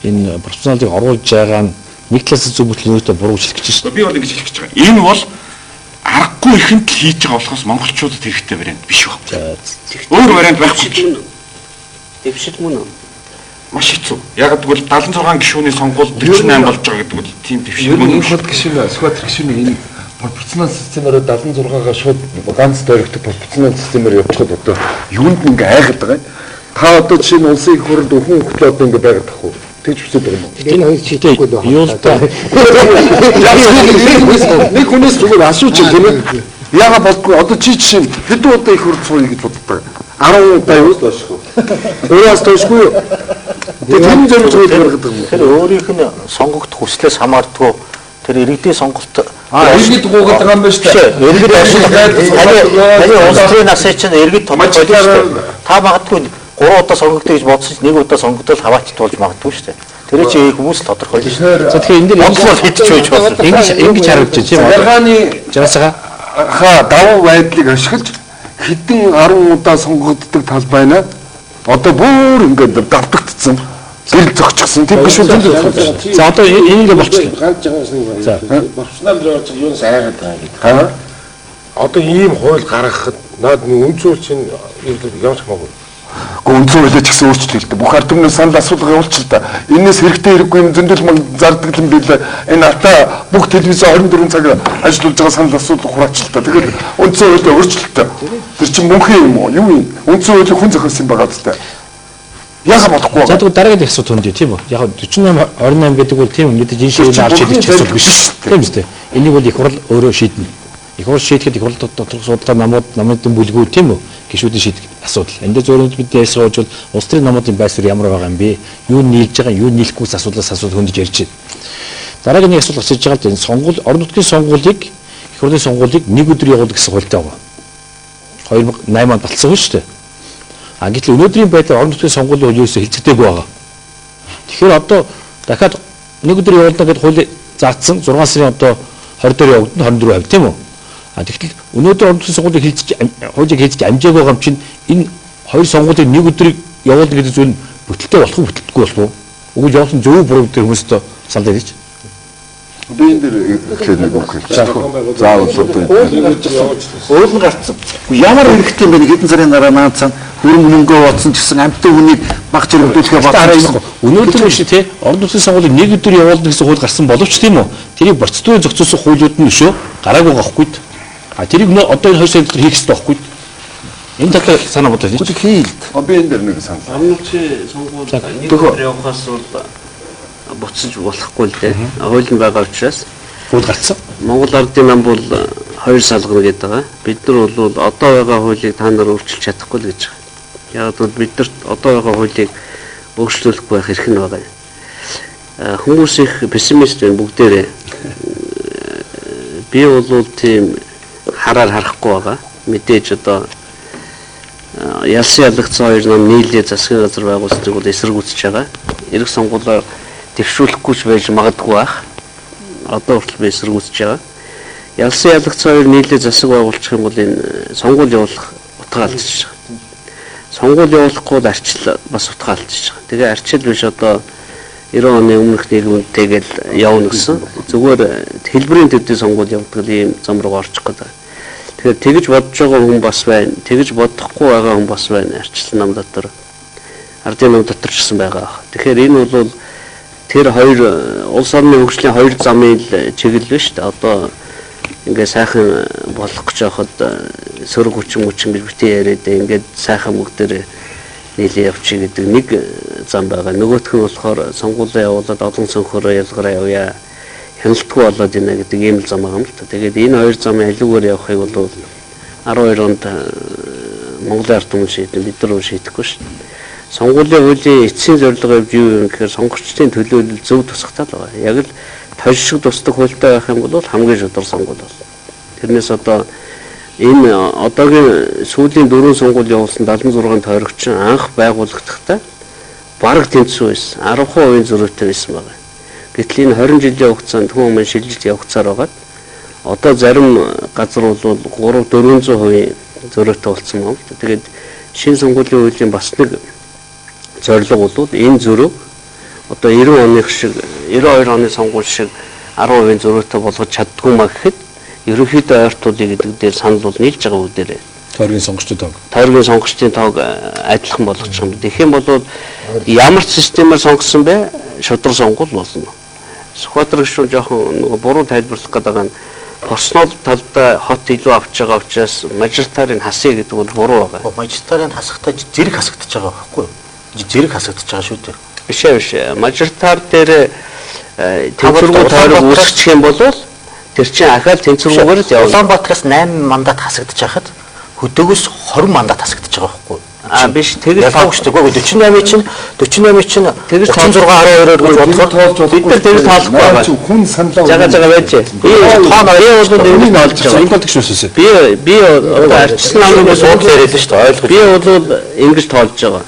энэ профессионалыг оруулж байгаа нь нэг талаас зөв бүтлнөөдөө буруучлах гэж шүү дээ. Би бол ингэж хэлэх гэж байгаа. Энэ бол аргагүй ихэнд л хийж байгаа болохоос монголчуудад хэрэгтэй вариант биш байна. Өөр вариант байхгүй. Дэвшил мөн үү? Маш хэцүү. Яг гэвэл 76 гишүүний сонгуул 48 болж байгаа гэдэг бол тийм дэвшил мөн. Энэ хот гишүүн, сквад гишүүний энэ пропорционал системээр 76-гаа шууд ганц дөрөгтэй пропорционал системээр явуулахад одоо юунд нэг айгаад байгаа юм. Та одоо жишээ нь улсын их хурлд өхөн хөтлөө одоо ингэ байгаад тах уу? Тэгж хүсэж байгаа юм уу? Энэ хоёр чийдэггүй байна. Юу л та. Нэг хүнээс зүгээр асууж тийм ээ. Яга болдгоо одоо чи жишээ нь хэдэн удаа их хурд сууя гэж боддог. 10 удаа юу л бошгүй. Өөрөөс тойшгүй. Тэгээд тэр зөв гаргадаг юм. Тэр өөрийнх нь сонгогдох хүслээс хамаардгүй тэр иргэдийн сонголт иргэд гуугаад байгаа юм байна шүү дээ. Иргэд таны улс төрийн насаа чинь иргэд томооч шүү дээ. Та магадгүй 3 удаа сонгогдох гэж бодсон ч 1 удаа сонгогдол хаваач туулж магадгүй шүү дээ. Тэр чинь хүмүүс л тодорхойлж шүү. За тэгэхээр энэ дээр бодлоо хийчих байж болно. Ингэж харагдаж байна тийм үү? Даргааны жаргасаа давуу байдлыг ашиглаж хэдэн 10 удаа сонгогддог тал байна. Одоо бүр ингээд давтагдсан. Гэрэл зогчихсон. Тийм биш үү? За одоо энэ ингэ болчихлоо. Ганц жагаас нэг байна. За профессионал руу юу сайгаад байгаа гэдэг. Аа. Одоо ийм хууль гаргахад наад үнцүүр чинь явж магадгүй. Үнцэн хуулиа ч гэсэн өөрчлөлттэй. Бүх ард түмний санал асуулга явуулчих л та. Энээс хэрэгтэй хэрэггүй юм зөндөл мал зардаг юм билээ. Энэ ата бүх телевиз 24 цаг ажиллаж байгаа санал асуулга хураачлаа. Тэгэхээр үнцэн хуулиа өөрчлөлттэй. Тэр чинь мөнхийн юм уу? Юу юм? Үнцэн хуулийг хүн зохиосон юм байгаа зү. Яга болохгүй. За тэгвэл дараагийн асуулт хүндээ тийм үү? Яг 48 28 гэдэг бол тийм мэдээж энэ шиг авч идэх асуудал биш тийм үстэй. Энийг бол их хурл өөрөө шийднэ. Их хурл шийдэхэд их хурл доторх судалгаа намуудын бүлгүүд тийм үү? Гишүүдийн шийдэх асуудал. Энд дээр зөвхөн бид ясгаж бол улс төрийн намуудын байр суурь ямар байгаа юм бэ? Юу нийлж байгаа, юу нийлэхгүйс асуудлаас хөндөж ярьж байна. Дараагийн нэг асуулт асууж байгаа л энэ сонгуул орон нутгийн сонгуулийг их хурлын сонгуулийг нэг өдөр явуулах гэсэн хуультай байгаа. 2008 онд болцсон шүү дээ. А гэтэл өнөөдрийн байдлаар орон нутгийн сонгуулийн хууль ерөөсөө хилцэгдээгүй байгаа. Тэгэхээр одоо дахиад нэг өдөр явуулна гэдэг хууль заагдсан 6 сарын одоо 20 дээр явагдана 24 тийм үү? А тэгэхээр өнөөдөр орон нутгийн сонгуулийг хуулийг хийж амжааг байгаа юм чинь энэ хоёр сонгуулийг нэг өдрийг явуулна гэдэг зүйл бүтэлтэй болох уу бүтэлгүй болох уу? Үгүй явуулсан зөв буруу гэдэг хүмүүстээ санал хэлж. Би энэ дээр ихэд нэг үг хэлж. Заавал Уул нь гарцсан. Ямар хэрэгтэй юм бэ? Хэдэн сарын дараа наад цаана хөрөнгө мөнгөө бодсон ч гэсэн амттай хүнийг баг зэрэгдүүлэхээ бодсон. Өнөөдөр биш тий орон нутгийн сонгуулийг нэг өдөр явуулна гэсэн хууль гарсан боловч тийм үү? Тэрийг процедурын зохицуулсан хуулиуд нь өшөө гараагүй байхгүй. А тэрийг одоо энэ 2 сар дотор хийх хэрэгтэй байхгүй. Энэ талаар санаа бодлоо тийм. Хийлд. Би энэ дээр нэг санал. Орон нутгийн сонгуул нэг өдөр явахаас бол буцаж болохгүй л дээ. Хууль нь байгаа учраас хууль гарцсан. Монгол ардын нам бол 2 салгана гэдэг байгаа. Бид нар бол одоо байгаа хуулийг та нар өөрчилж чадахгүй л гэж байгаа. Яг бол бид нарт одоо байгаа хуулийг өөрчлүүлэхгүй байх хэрэг нь байгаа. Хүмүүс их пессимист байна бүгдээрээ. Би бол тийм хараар харахгүй байгаа. Мэдээж одоо ялсан ялгцсан 2 нам нийлээ засгийн газар байгуулалтыг бол эсэргүүцэж байгаа. Ирэх сонгуулиар тэгшүүлэхгүй ч байж магадгүй байх. Одоо хүртэл би эсэргүүцэж байгаа. Ялсан ялгцсан 2 нийлээ засаг байгуулчих юм бол энэ сонгуул явуулах утга алдчихж байгаа. Сонгуул явуулахгүй бол арчил бас утга алдчихж байгаа. Тэгээ арчил биш одоо 90 оны өмнөх нийгэмд тэгэл явна гэсэн. Зүгээр хэлбэрийн төдий сонгуул явуулдаг ийм зам руу орчих гэдэг. Тэгэхээр тэгж бодож байгаа хүн бас байна. Тэгж бодохгүй байгаа хүн бас байна. Арчил нам дотор. ардын нам дотор ч гэсэн байгаа. Тэгэхээр энэ бол тэр хоёр улс орны хөгжлийн хоёр замын чиглэл биш үү? Одоо ингээ сайхан болох гэж байхад сөрөг хүчин гэж битээ яриад ингээд сайхан бүгдээр нийлээ явчих гэдэг нэг зам байгаа. Нөгөөх нь болохоор сонгуулаа явуулаад олон цонхороо ялгараа явъя. Хяналтгүй болоод байна гэдэг ийм зам байгаа юм л та. Тэгээд энэ хоёр замын аливаар явахыг бол 12 онд Монголын ард түмэн шийдэн бид нар шийдэхгүй шүү дээ. Сонгуулийн хуулийн эцсийн зорилго юу юм гэхээр сонгогчдын төлөөлөл зөв тусахтаа л байгаа. Яг л тож шиг тусдаг хуультай байх юм бол хамгийн шудар сонгуул болно. Тэрнээс одоо энэ одоогийн сүүлийн 4 сонгуул явуулсан 76 тойрогч анх байгуулагдахтаа бараг тэнцүү байсан. 10% зөрүүтэй байсан байна. Гэтэл энэ 20 жилийн хугацаанд хүн амын шилжилт явагцаар байгаа. Одоо зарим газар бол 300-400% зөрүүтэй болсон юм. Тэгээд шинэ сонгуулийн хуулийн бас нэг зорилго бол энэ зөрөг одоо 90 оны шиг 92 оны сонгуул шиг 10% зөрүүтэй болгож чаддгүй маа гэхэд ерөнхийдөө ойртуулъя гэдэг дээр санал бол нийлж байгаа бүгдээрээ. Тойргийн сонгогчдын тоог. Тойргийн сонгогчдын тоог адилхан болгочих юм. Тэгэх юм бол ямар ч системээр сонгосон бай шудраг сонгуул болно. Сүхбаатар гишүүн жоохон нөгөө буруу тайлбарлах гэдэг нь Орснол талдаа хот илүү авч байгаа учраас мажоритарын хасъя гэдэг бол буруу байгаа. Мажоритарын хасахтаа зэрэг хасагдаж байгаа байхгүй юу? Зэрэг хасагдаж байгаа шүү дээ. Биш ээ. Мажоритар дээр тэнцвэргүй тойрог үүсчих юм бол тэр чинь ахаал тэнцвэргүйгээр л явна. Улаанбаатараас 8 мандат хасагдаж байхад хөдөөгөөс 20 мандат хасагдаж байгаа байхгүй юу? Биш тэгэж ялгаагүй шүү дээ. 48 чинь 36-12-оор гэж бодоход бид нар тэгж тоолохгүй байгаа. Хүн саналаа. Жага байж. Би бол нэг тоолж байгаа. Энэ болдог шүүсээс. Би одоо арчсан намын суудлаа яриад шүү дээ. Ойлгож. Би бол ингэж тоолж байгаа.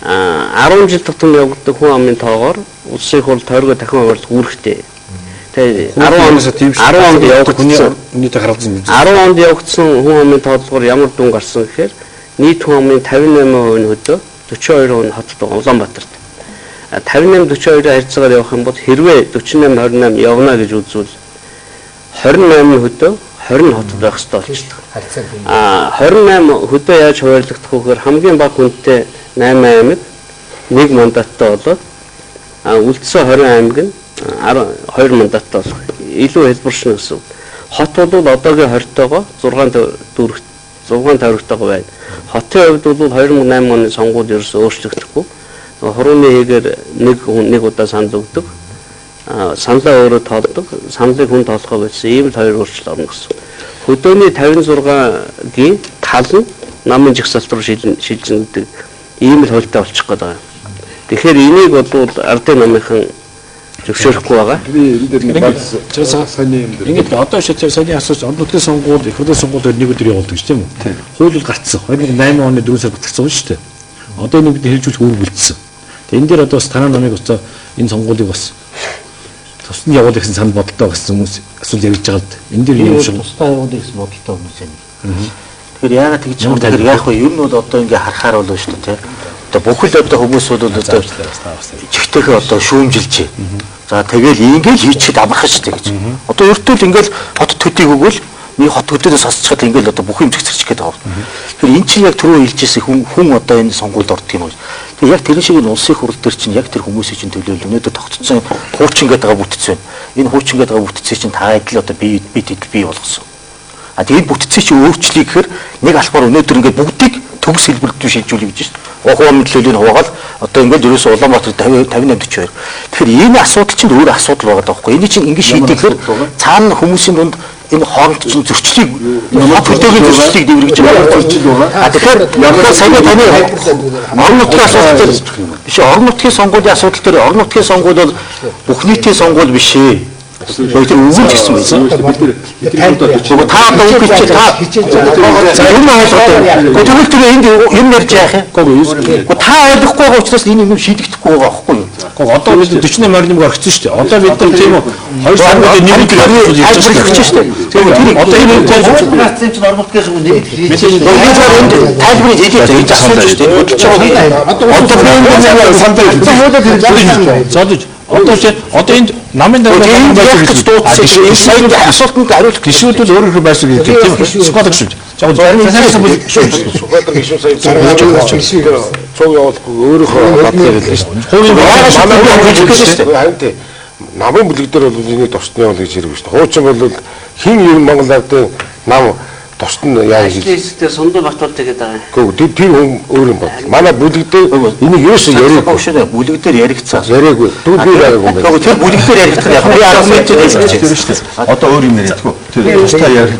10 жил тутам явагддаг хүн амын тоогоор улсын хурл тойргоо дахин хуваарлах үүрэгтэй. Тэгээ 10 онд явагдсан нийтэд харгалзсан. 10 онд явагдсан хүн амын тоолгоор ямар дүн гарсан гэхээр нийт хүн амын 58% нь хөдөө 42% нь хотод Улаанбаатарт. 58-42-ийн харьцаагаар явах юм бол хэрвээ 48-28 явна гэж үзвэл 28 нь хөдөө 20 нь хотод байх ёстой болчихлоо. 28 хөдөө яаж хуваарлагдах вэ гэхээр хамгийн бага хүнтэй 8 аймаг нэг мандаттай болоод үлдсэн 20 аймаг нь 12 мандаттай болох. Илүү хэлбэршнэ гэсэн. Хот бол одоогийн 20-тоогоо 6 тойрогтойгоо байна. Хотын хувьд бол 2008 оны сонгуул ерөөсөө өөрчлөгдөхгүй. Хурууны хийгээр нэг удаа санал өгдөг. Саналаа өөрөө тоолдог. Саналыг хүн тоолохоо байсан. Ийм л хоёр өөрчлөлт орно гэсэн. Хөдөөний 56-гийн тал нь намын жигсаалт руу шилжин гэдэг ийм л хуультай болчих гээд байгаа. Тэгэхээр энийг бол ардын намынхан зөвшөөрөхгүй байгаа. Би энэ дээр саний юм дээр. Ингээд одоо шийдэл саний асууж орон нутгийн сонгуул, их хурлын сонгуул нэг өдөр явуулдаг шүү тийм үү? Хууль гарцсан. 2008 оны 4 сар батгсан шүү дээ. Одоо нэг бид хэлжүүлэх үүрэг үлдсэн. Тэгээ энэ дээр одоо бас танаа намыг одоо энэ сонгуулийг бас тусад явуулах гэсэн санал бодолтой гэсэн хүмүүс асуул ярьж байгаа л да. Энэ дээр юм шиг тусдаа явуулах гэсэн бодолтой хүмүүс юм. Тэгэхээр яагаад тэгж байгаа юм бэ? Яг хөө ер нь бол одоо ингээ харахаар болов шүү дээ тийм. Одоо бүхэл одоо хүмүүс бол одоо чихтэйхээ одоо шүүмжилж байна. За тэгэл ингээл хийчихэд амархан шүү дээ гэж. Одоо өртөл ингээл хот төдийг өгвөл нэг хот төдөөс сонсчихад ингээл одоо бүх юм зэгцэрч гээд байгаа. Тэгэхээр эн чинь яг түрүү хэлжсэн хүн одоо энэ сонгуульд ордог юм уу? Тэгээ яг тэр шиг нь улсын хурал дээр чинь яг тэр хүмүүсийн чинь төлөөлөл өнөөдөр тогтцсон хуучин гэдэг байгаа бүтцэн. Энэ хуучин гэдэг байгаа бүтцээ чинь та адил одоо бий болгосон. А тэгээд бүтцээ чинь өөрчлөе гэхээр нэг албаар өнөөдөр ингээд бүгдийг төгс хэлбэрт шилжүүлэх гэж байна. Ухаан төлөвлөлийн хуваагаад одоо ингээд ерөөсөө Улаанбаатар 58-42. Тэгэхээр энэ асуудал чинь өөр асуудал байгаа даахгүй. Эний чинь ингээд шийдэхээр цаана хүмүүсийн дунд энэ хооронд чинь зөрчлийг хөдөөгийн зөрчлийг дэврэгж байгаа. А тэгэхээр яг сая таны орон нутгийн асуудал дээр биш орон нутгийн сонгуулийн асуудал дээр орон нутгийн сонгуул бол бүх нийтийн сонгуул биш ээ. Тэр үгүй гэсэн байсан. Та одоо үг хэлчихээ та энэ ойлгоод. Тэгвэл тэр энд юм ярьж яах юм? Гэхдээ та ойлгохгүй байгаа учраас энэ юм шийдэгдэхгүй байгаа байхгүй юу? Одоо бид 48 орныг орчихсон шүү дээ. Одоо бид нар тийм үү 2 сард нэг ярьж байгаа шүү дээ. Тэгэхээр одоо энэ тайлбарсан чинь орон нутгийн нэг тайлбарыг хэлээд асууж шүү дээ. Одоо би санал Одоо энд намын асуултанд хариулах гишүүд бол өөрөөр байшгүй гэдэг тийм Сүхбаатар гишүүд. Яг цог явуулахгүй өөрөөхөө бодлоо хэлсэн шүү дээ. Намын бүлэг дээр бол энийг тусдны явуул гэж хэрэг шүү дээ. Хуучин бол хин ер нь Монгол ардын нам тусад нь яаж хийхдээ Сундан Батбат гэдэг байгаа. Гэхдээ тэр хүн өөр юм байна. Манай бүлэг дээр энийг ерөөсөө яриаггүй. Бүлэг дээр яригцсан. Яриаггүй. Дүүд би яриаггүй юм байна. Тэр бүлэг дээр яригдах яг би аргумент хийж байна шүү дээ. Одоо өөр юм яриадгүй. Тэр тусдаа ярих.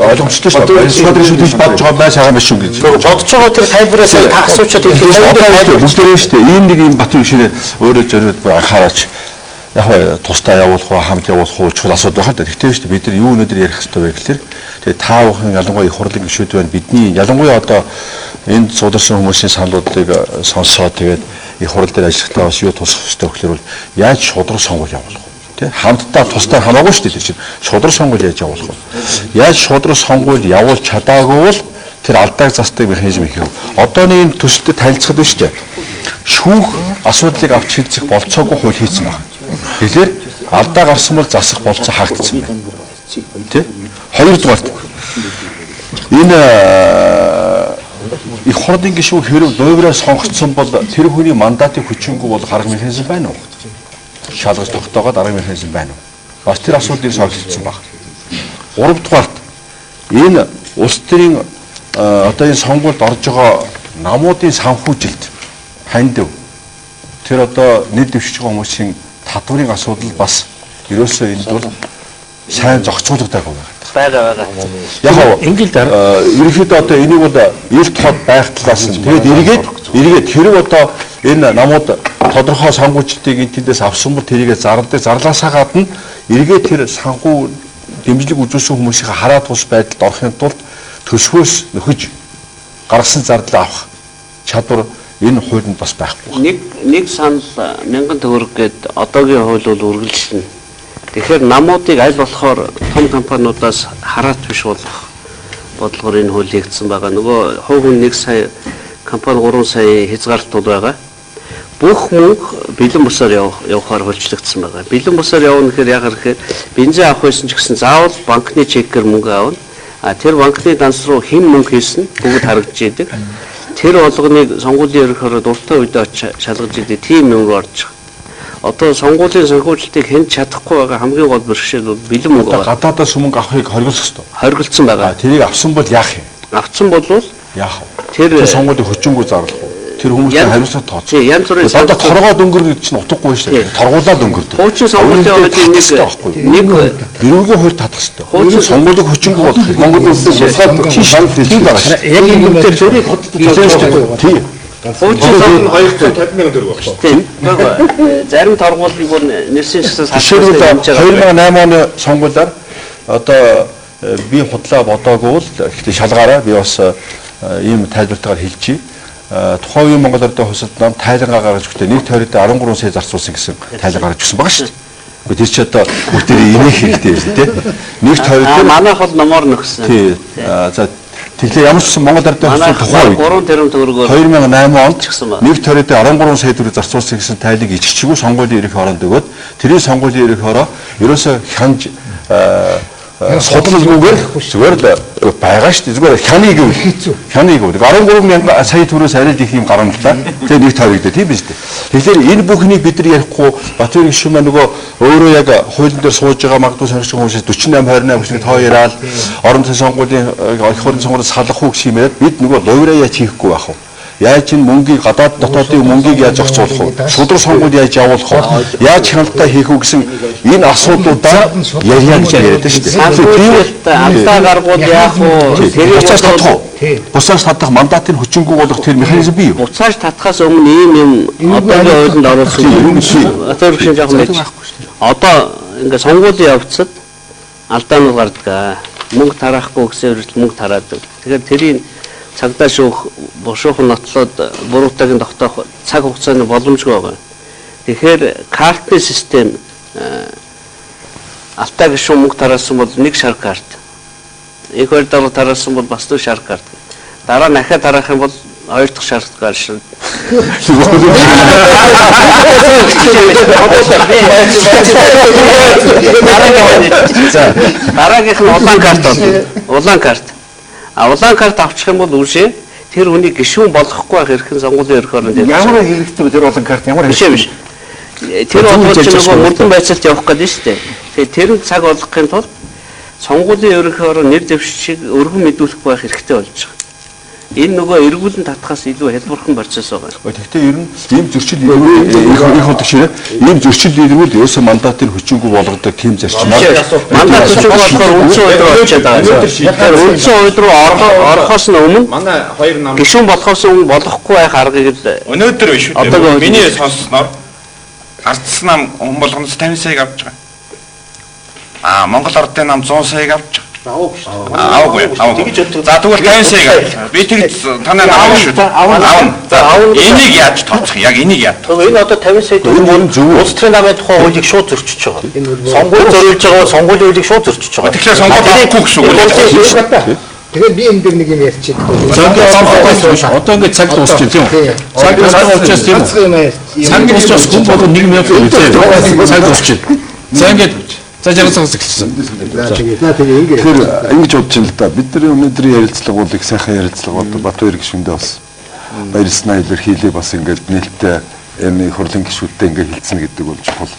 Ойлгомжтой шүү дээ. Сүхбаатар гишүүд хийж бодож байгаа байж байгаа юм шүү гэж. Бодож байгаа тэр тайлбараас та асуучаад бүгд дээр шүү дээ. Ийм нэг юм бат гişрээ өөрөө зориуд анхаараач. Яг тусдаа явуулах уу, хамт явуулах уу чухал асуудал байна. Тэгтээ шүү дээ бид нар юу өнөдөр ярих хэрэгтэй вэ гэхээр тэгээ та бүхэн ялангуяа их хурлын гишүүд байна. Бидний ялангуяа одоо энд суударсан хүмүүсийн саналуудыг сонсоод тэгээд их хурл дээр ажиллахтаа бас юу тусах хэрэгтэй гэхээр бол яаж шудраг сонгуул явуулах вэ? Тэ хамтдаа тусдаа хамаагүй шүү дээ тэр чинь. Шудраг сонгуул яаж явуулах вэ? Яаж шудраг сонгуул явуулж чадаагүй бол тэр алдааг застдаг механизм их юм. Одооний энэ төсөлтөд танилцахад байна шүү дээ. Шүүх асуудлыг авч хэлцэх болцоогүй хууль хийсэн байна. Тэгэхээр алдаа гарсан бол засах болцоо хаагдсан байна. Тэ? Хоёрдугаарт энэ их хурлын гишүүн хэрэг нойроо сонгогдсон бол тэр хүний мандатын хүчингүй бол арга механизм байна уу? Шалгаж тогтоогоод арга механизм байна уу? Бас тэр асуудлыг солилцсон байна. Гуравдугаарт энэ улс төрийн одоо энэ сонгуульд орж байгаа намуудын санхүүжилт хандив тэр одоо нийт дэвшиж байгаа хүмүүсийн татврын асуудал бас ерөөсөө энд бол сайн зохицуулагдаагүй байгаа. Яг ингээд ерөнхийдөө одоо энийг бол эрт хот байх талаас нь тэгээд эргээд хэрэг одоо энэ намууд тодорхой сонгуульчдыг энэ тэндээс авсан бол тэрийгэ зарлаасаа гадна эргээд тэр санхүү дэмжлэг үзүүлсэн хүмүүсийг хараад тус байдалд орохын тулд төсвөөс нөхөж гаргасан зардал авах чадвар энэ хуулинд бас байхгүй. Нэг санал 1000 төгрөг гээд одоогийн хууль бол үргэлжилнэ. Тэгэхээр намуудыг аль болохоор том компаниудаас хараат биш болох бодлогоор энэ хууль хийгдсэн байгаа. Нөгөө хувь хүн 1 сая компани 3 сая хязгаартууд байгаа. Бүх мөнгө бэлэн бусаар явахаар хөлчлөгдсөн байгаа. Бэлэн бусаар явна гэхээр яг хэрэг бензин авах байсан ч гэсэн заавал банкны чекээр мөнгө авна. Тэр банкны данс руу хэн мөнгө хийсэн бүгд харагдаж идэг. Тэр болгоныг сонгуулийн ерөнхиөр дуртай үедээ шалгаж идэг тийм юм руу орж байгаа. Одоо сонгуулийн санхүүжилтийг хэн чадахгүй байгаа хамгийн гол бэрхшээл бол бэлэн мөнгө байгаа. Гадаадаас мөнгө авахыг хориглох ёстой. Хориглосон байгаа. Тэрийг авсан бол яах юм? Авсан бол яах вэ? Тэр сонгуулийн хүчингүү зарлах уу? Тэр хүмүүстэй хариуцлага тооцох. Тийм, янз бүрийн одоо торгоод өнгөрөх чинь утгагүй шүү дээ. Торгуулаад өнгөрдөг. Хуучин сонгуулийн хуулийн нэг эрүүгийн хууль татах хэрэгтэй. Хуучин сонгуулийн хүчингүү болох. Монгол улсын шалгалт тийм байгаа. Яг энэ дээр зөрийг хөдөлгөөн тийм. Хуучин сонгуулийн 250,000 төгрөг баг шүү. Тийм. Зарим торгуулийг бүр нэрсийн чигсээс хасчихсан. 2008 оны сонгуулиар одоо би худлаа бодоогүй бол гэхдээ шалгаараа би бас ийм тайлбартаар хэлчихье. Тухайн үеийн Монгол Ардын хувьсалт нам тайлангаа гаргаж өгтөө нэг тойрогт 13 сая зарцуулсан гэсэн тайлан гаргаж өгсөн байгаа шүү дээ. Тэр чи одоо бүгдээ инех хэрэгтэй юм тийм. Нэг тойрогт манайх бол номоор нөхсөн. Тийм. За тэгэхээр ямар ч гэсэн Монгол Ардын хувьсалт тухайн үед 3 тэрбум төгрөгөөр 2008 онд нэг тойрогт 13 сая төгрөг зарцуулсан гэсэн тайлыг ичгчгүй сонгуулийн ерөнхий оронд өгөөд тэрийн сонгуулийн ерөнхий ороо ерөөсөө хянж судалгүйгээр зүгээр л байгаа шүү дээ. Зүгээр хяныг хийцүү. 13,000 сая төгрөгөөс арай их юм гарна л да. Тэгээ нэг тавигдээ тийм биз дээ. Тэгэхээр энэ бүхнийг бид нар ярихгүй Батбаяр гишүүн маань нөгөө өөрөө яг хуулийн дээр сууж байгаа магадгүй сонирхсан хүмүүсээс 48-28 хүчний тоо яриад орон зай сонгуулийн их хурлын сонгуулиуд салах уу гэсэн юмээд бид нөгөө лойроо яаж хийхгүй байх вэ? Яаж энэ мөнгийг гадаад дотоодын мөнгийг яаж зохицуулах вэ? Шудраг сонгуул яаж явуулах вэ? Яаж хяналтаа хийх үү гэсэн энэ асуудлуудаа ярья гэж яриад шүү дээ. Алдаа гаргуул яах вэ? Тэрийг буцааж татах уу? Буцааж татах мандатын хүчингүү болох тэр механизм бий юу? Буцааж татахаас өмнө ийм юм одоогийн хуулинд оруулсан юм шиг жоохон байж. Одоо ингээ сонгуулийн явцад алдаа нь гардаг. Мөнгө тараахгүй гэсэн үргэлж мөнгө тараадаг. Тэгэхээр тэрийн цагдаа шүүх, бушуухан нотлоод буруутайг тогтоох цаг хугацааны боломжгүй байгаа. Тэгэхээр картны систем алтаа гишүүн мөнгө тараасан бол нэг шар карт. Их хоёр дараа тараасан бол бас нэг шар карт. Дараа дахиад тараах юм бол Хоёр дахь шалтгаан шин. Дараагийнх нь улаан карт бол улаан карт. Улаан карт авчих юм бол үүшээ тэр хүний гишүүн болгохгүй байх эрхэн сонгуулийн ерөнхий орон дээр. Ямар хэрэгтэй тэр улаан карт ямар биш. Тэр бол ч нөгөө мөрдөн байцаалт явах гэдэг шүү дээ. Тэгэхээр тэр цаг болгохын тулд сонгуулийн ерөнхий орон нэр дэвшиг өргөн мэдүүлэх байх хэрэгтэй болж байгаа. Энэ нөгөө эргүүлэн татхаас илүү хэлбэрхэн процесс байгаа. Гэхдээ ер нь ийм зөрчил их удагшээ ийм зөрчил ирвэл ерөөсөө мандатын хүчингүй болгодог тийм зарчмаар мандат хүчингүй болохоор үндсэн үед руу очиад байгаа. Үндсэн үед руу орохоос өмнө манай хоёр нам гишүүн болохоос өмнө болохгүй байх аргыг л өнөөдөр биш үү дээ. Миний сонссноор ардсан нам хүн болгоноос 50 сая авч байгаа. Монгол ардын нам 100 сая авч байгаа. Аагүй. За тэгвэл 50 сая. Би тэр танай намаа шүү. Энийг яаж тооцох? Яг энийг яаж? Энэ одоо 50 сая төгрөг улс төрийн намын тухай хуулийг шууд зөрчиж байгаа. Сонгуул зориулж байгаа сонгуулийн хуулийг шууд зөрчиж байгаа. Тэгэхээр сонгуул авахгүй гэсэн үг. Тэгэхээр би энэ дээр нэг юм ярьчих. Одоо ингээд цаг дуусчих тийм үү? Цаг дуусчихсан тийм үү? Цаг дуусчихсан хүн болоо 1 минут үлдээ. Цаг дуусчих. За ингээд за жаргацаас эхэлсэн. Тэгэхээр ингэж бодож юм л да. Бидний өнөөдрийн ярилцлага бол их сайхан ярилцлага бол Батбаяр гишүүндээ бас баярлснаа илэрхийлээ бас ингээд нээлттэй энэ хурлын гишүүдтэй ингээд хэлсэн гэдэг бол чухал.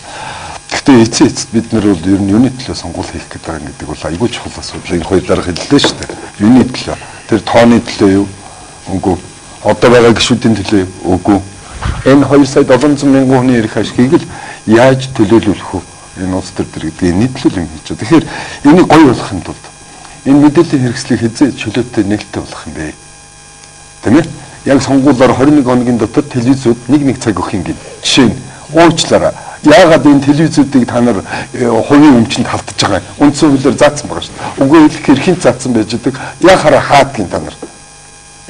Гэхдээ эцэст бид нар бол ер нь юуны төлөө сонгуул хийх гэдэг байгаа гэдэг бол айгүй чухал асуудал. Энэ хоёр дарга хэллээ шүү дээ. Юуны төлөө? Тэр тооны төлөө юу? Үгүй. Одоо байгаа гишүүдийн төлөө юу? Үгүй. Энэ 2 сая 700 мянган хүний эрх ашигыг л яаж төлөөлөх вэ? Энэ улс төр гэдэг нийтлэл юм хийж байгаа. Тэгэхээр энийг гоё болгохын тулд энэ мэдээллийн хэрэгслийг хязгаар чөлөөтэй нээлттэй болох юм бэ. Тийм ээ? Яг сонгуулиар 21 хоногийн дотор телевизүүд нэг цаг өгөх юм гин. Жишээ нь уучлаарай. Яагаад энэ телевизүүдийг та нар хувийн өмчөнд халтаж байгаа юм? Үндсэн хуулиар заасан байгаа шүү дээ. Үгүй хэлэх хэрхэн заасан байж байгаа. Яхаараа хаадгийн та нар.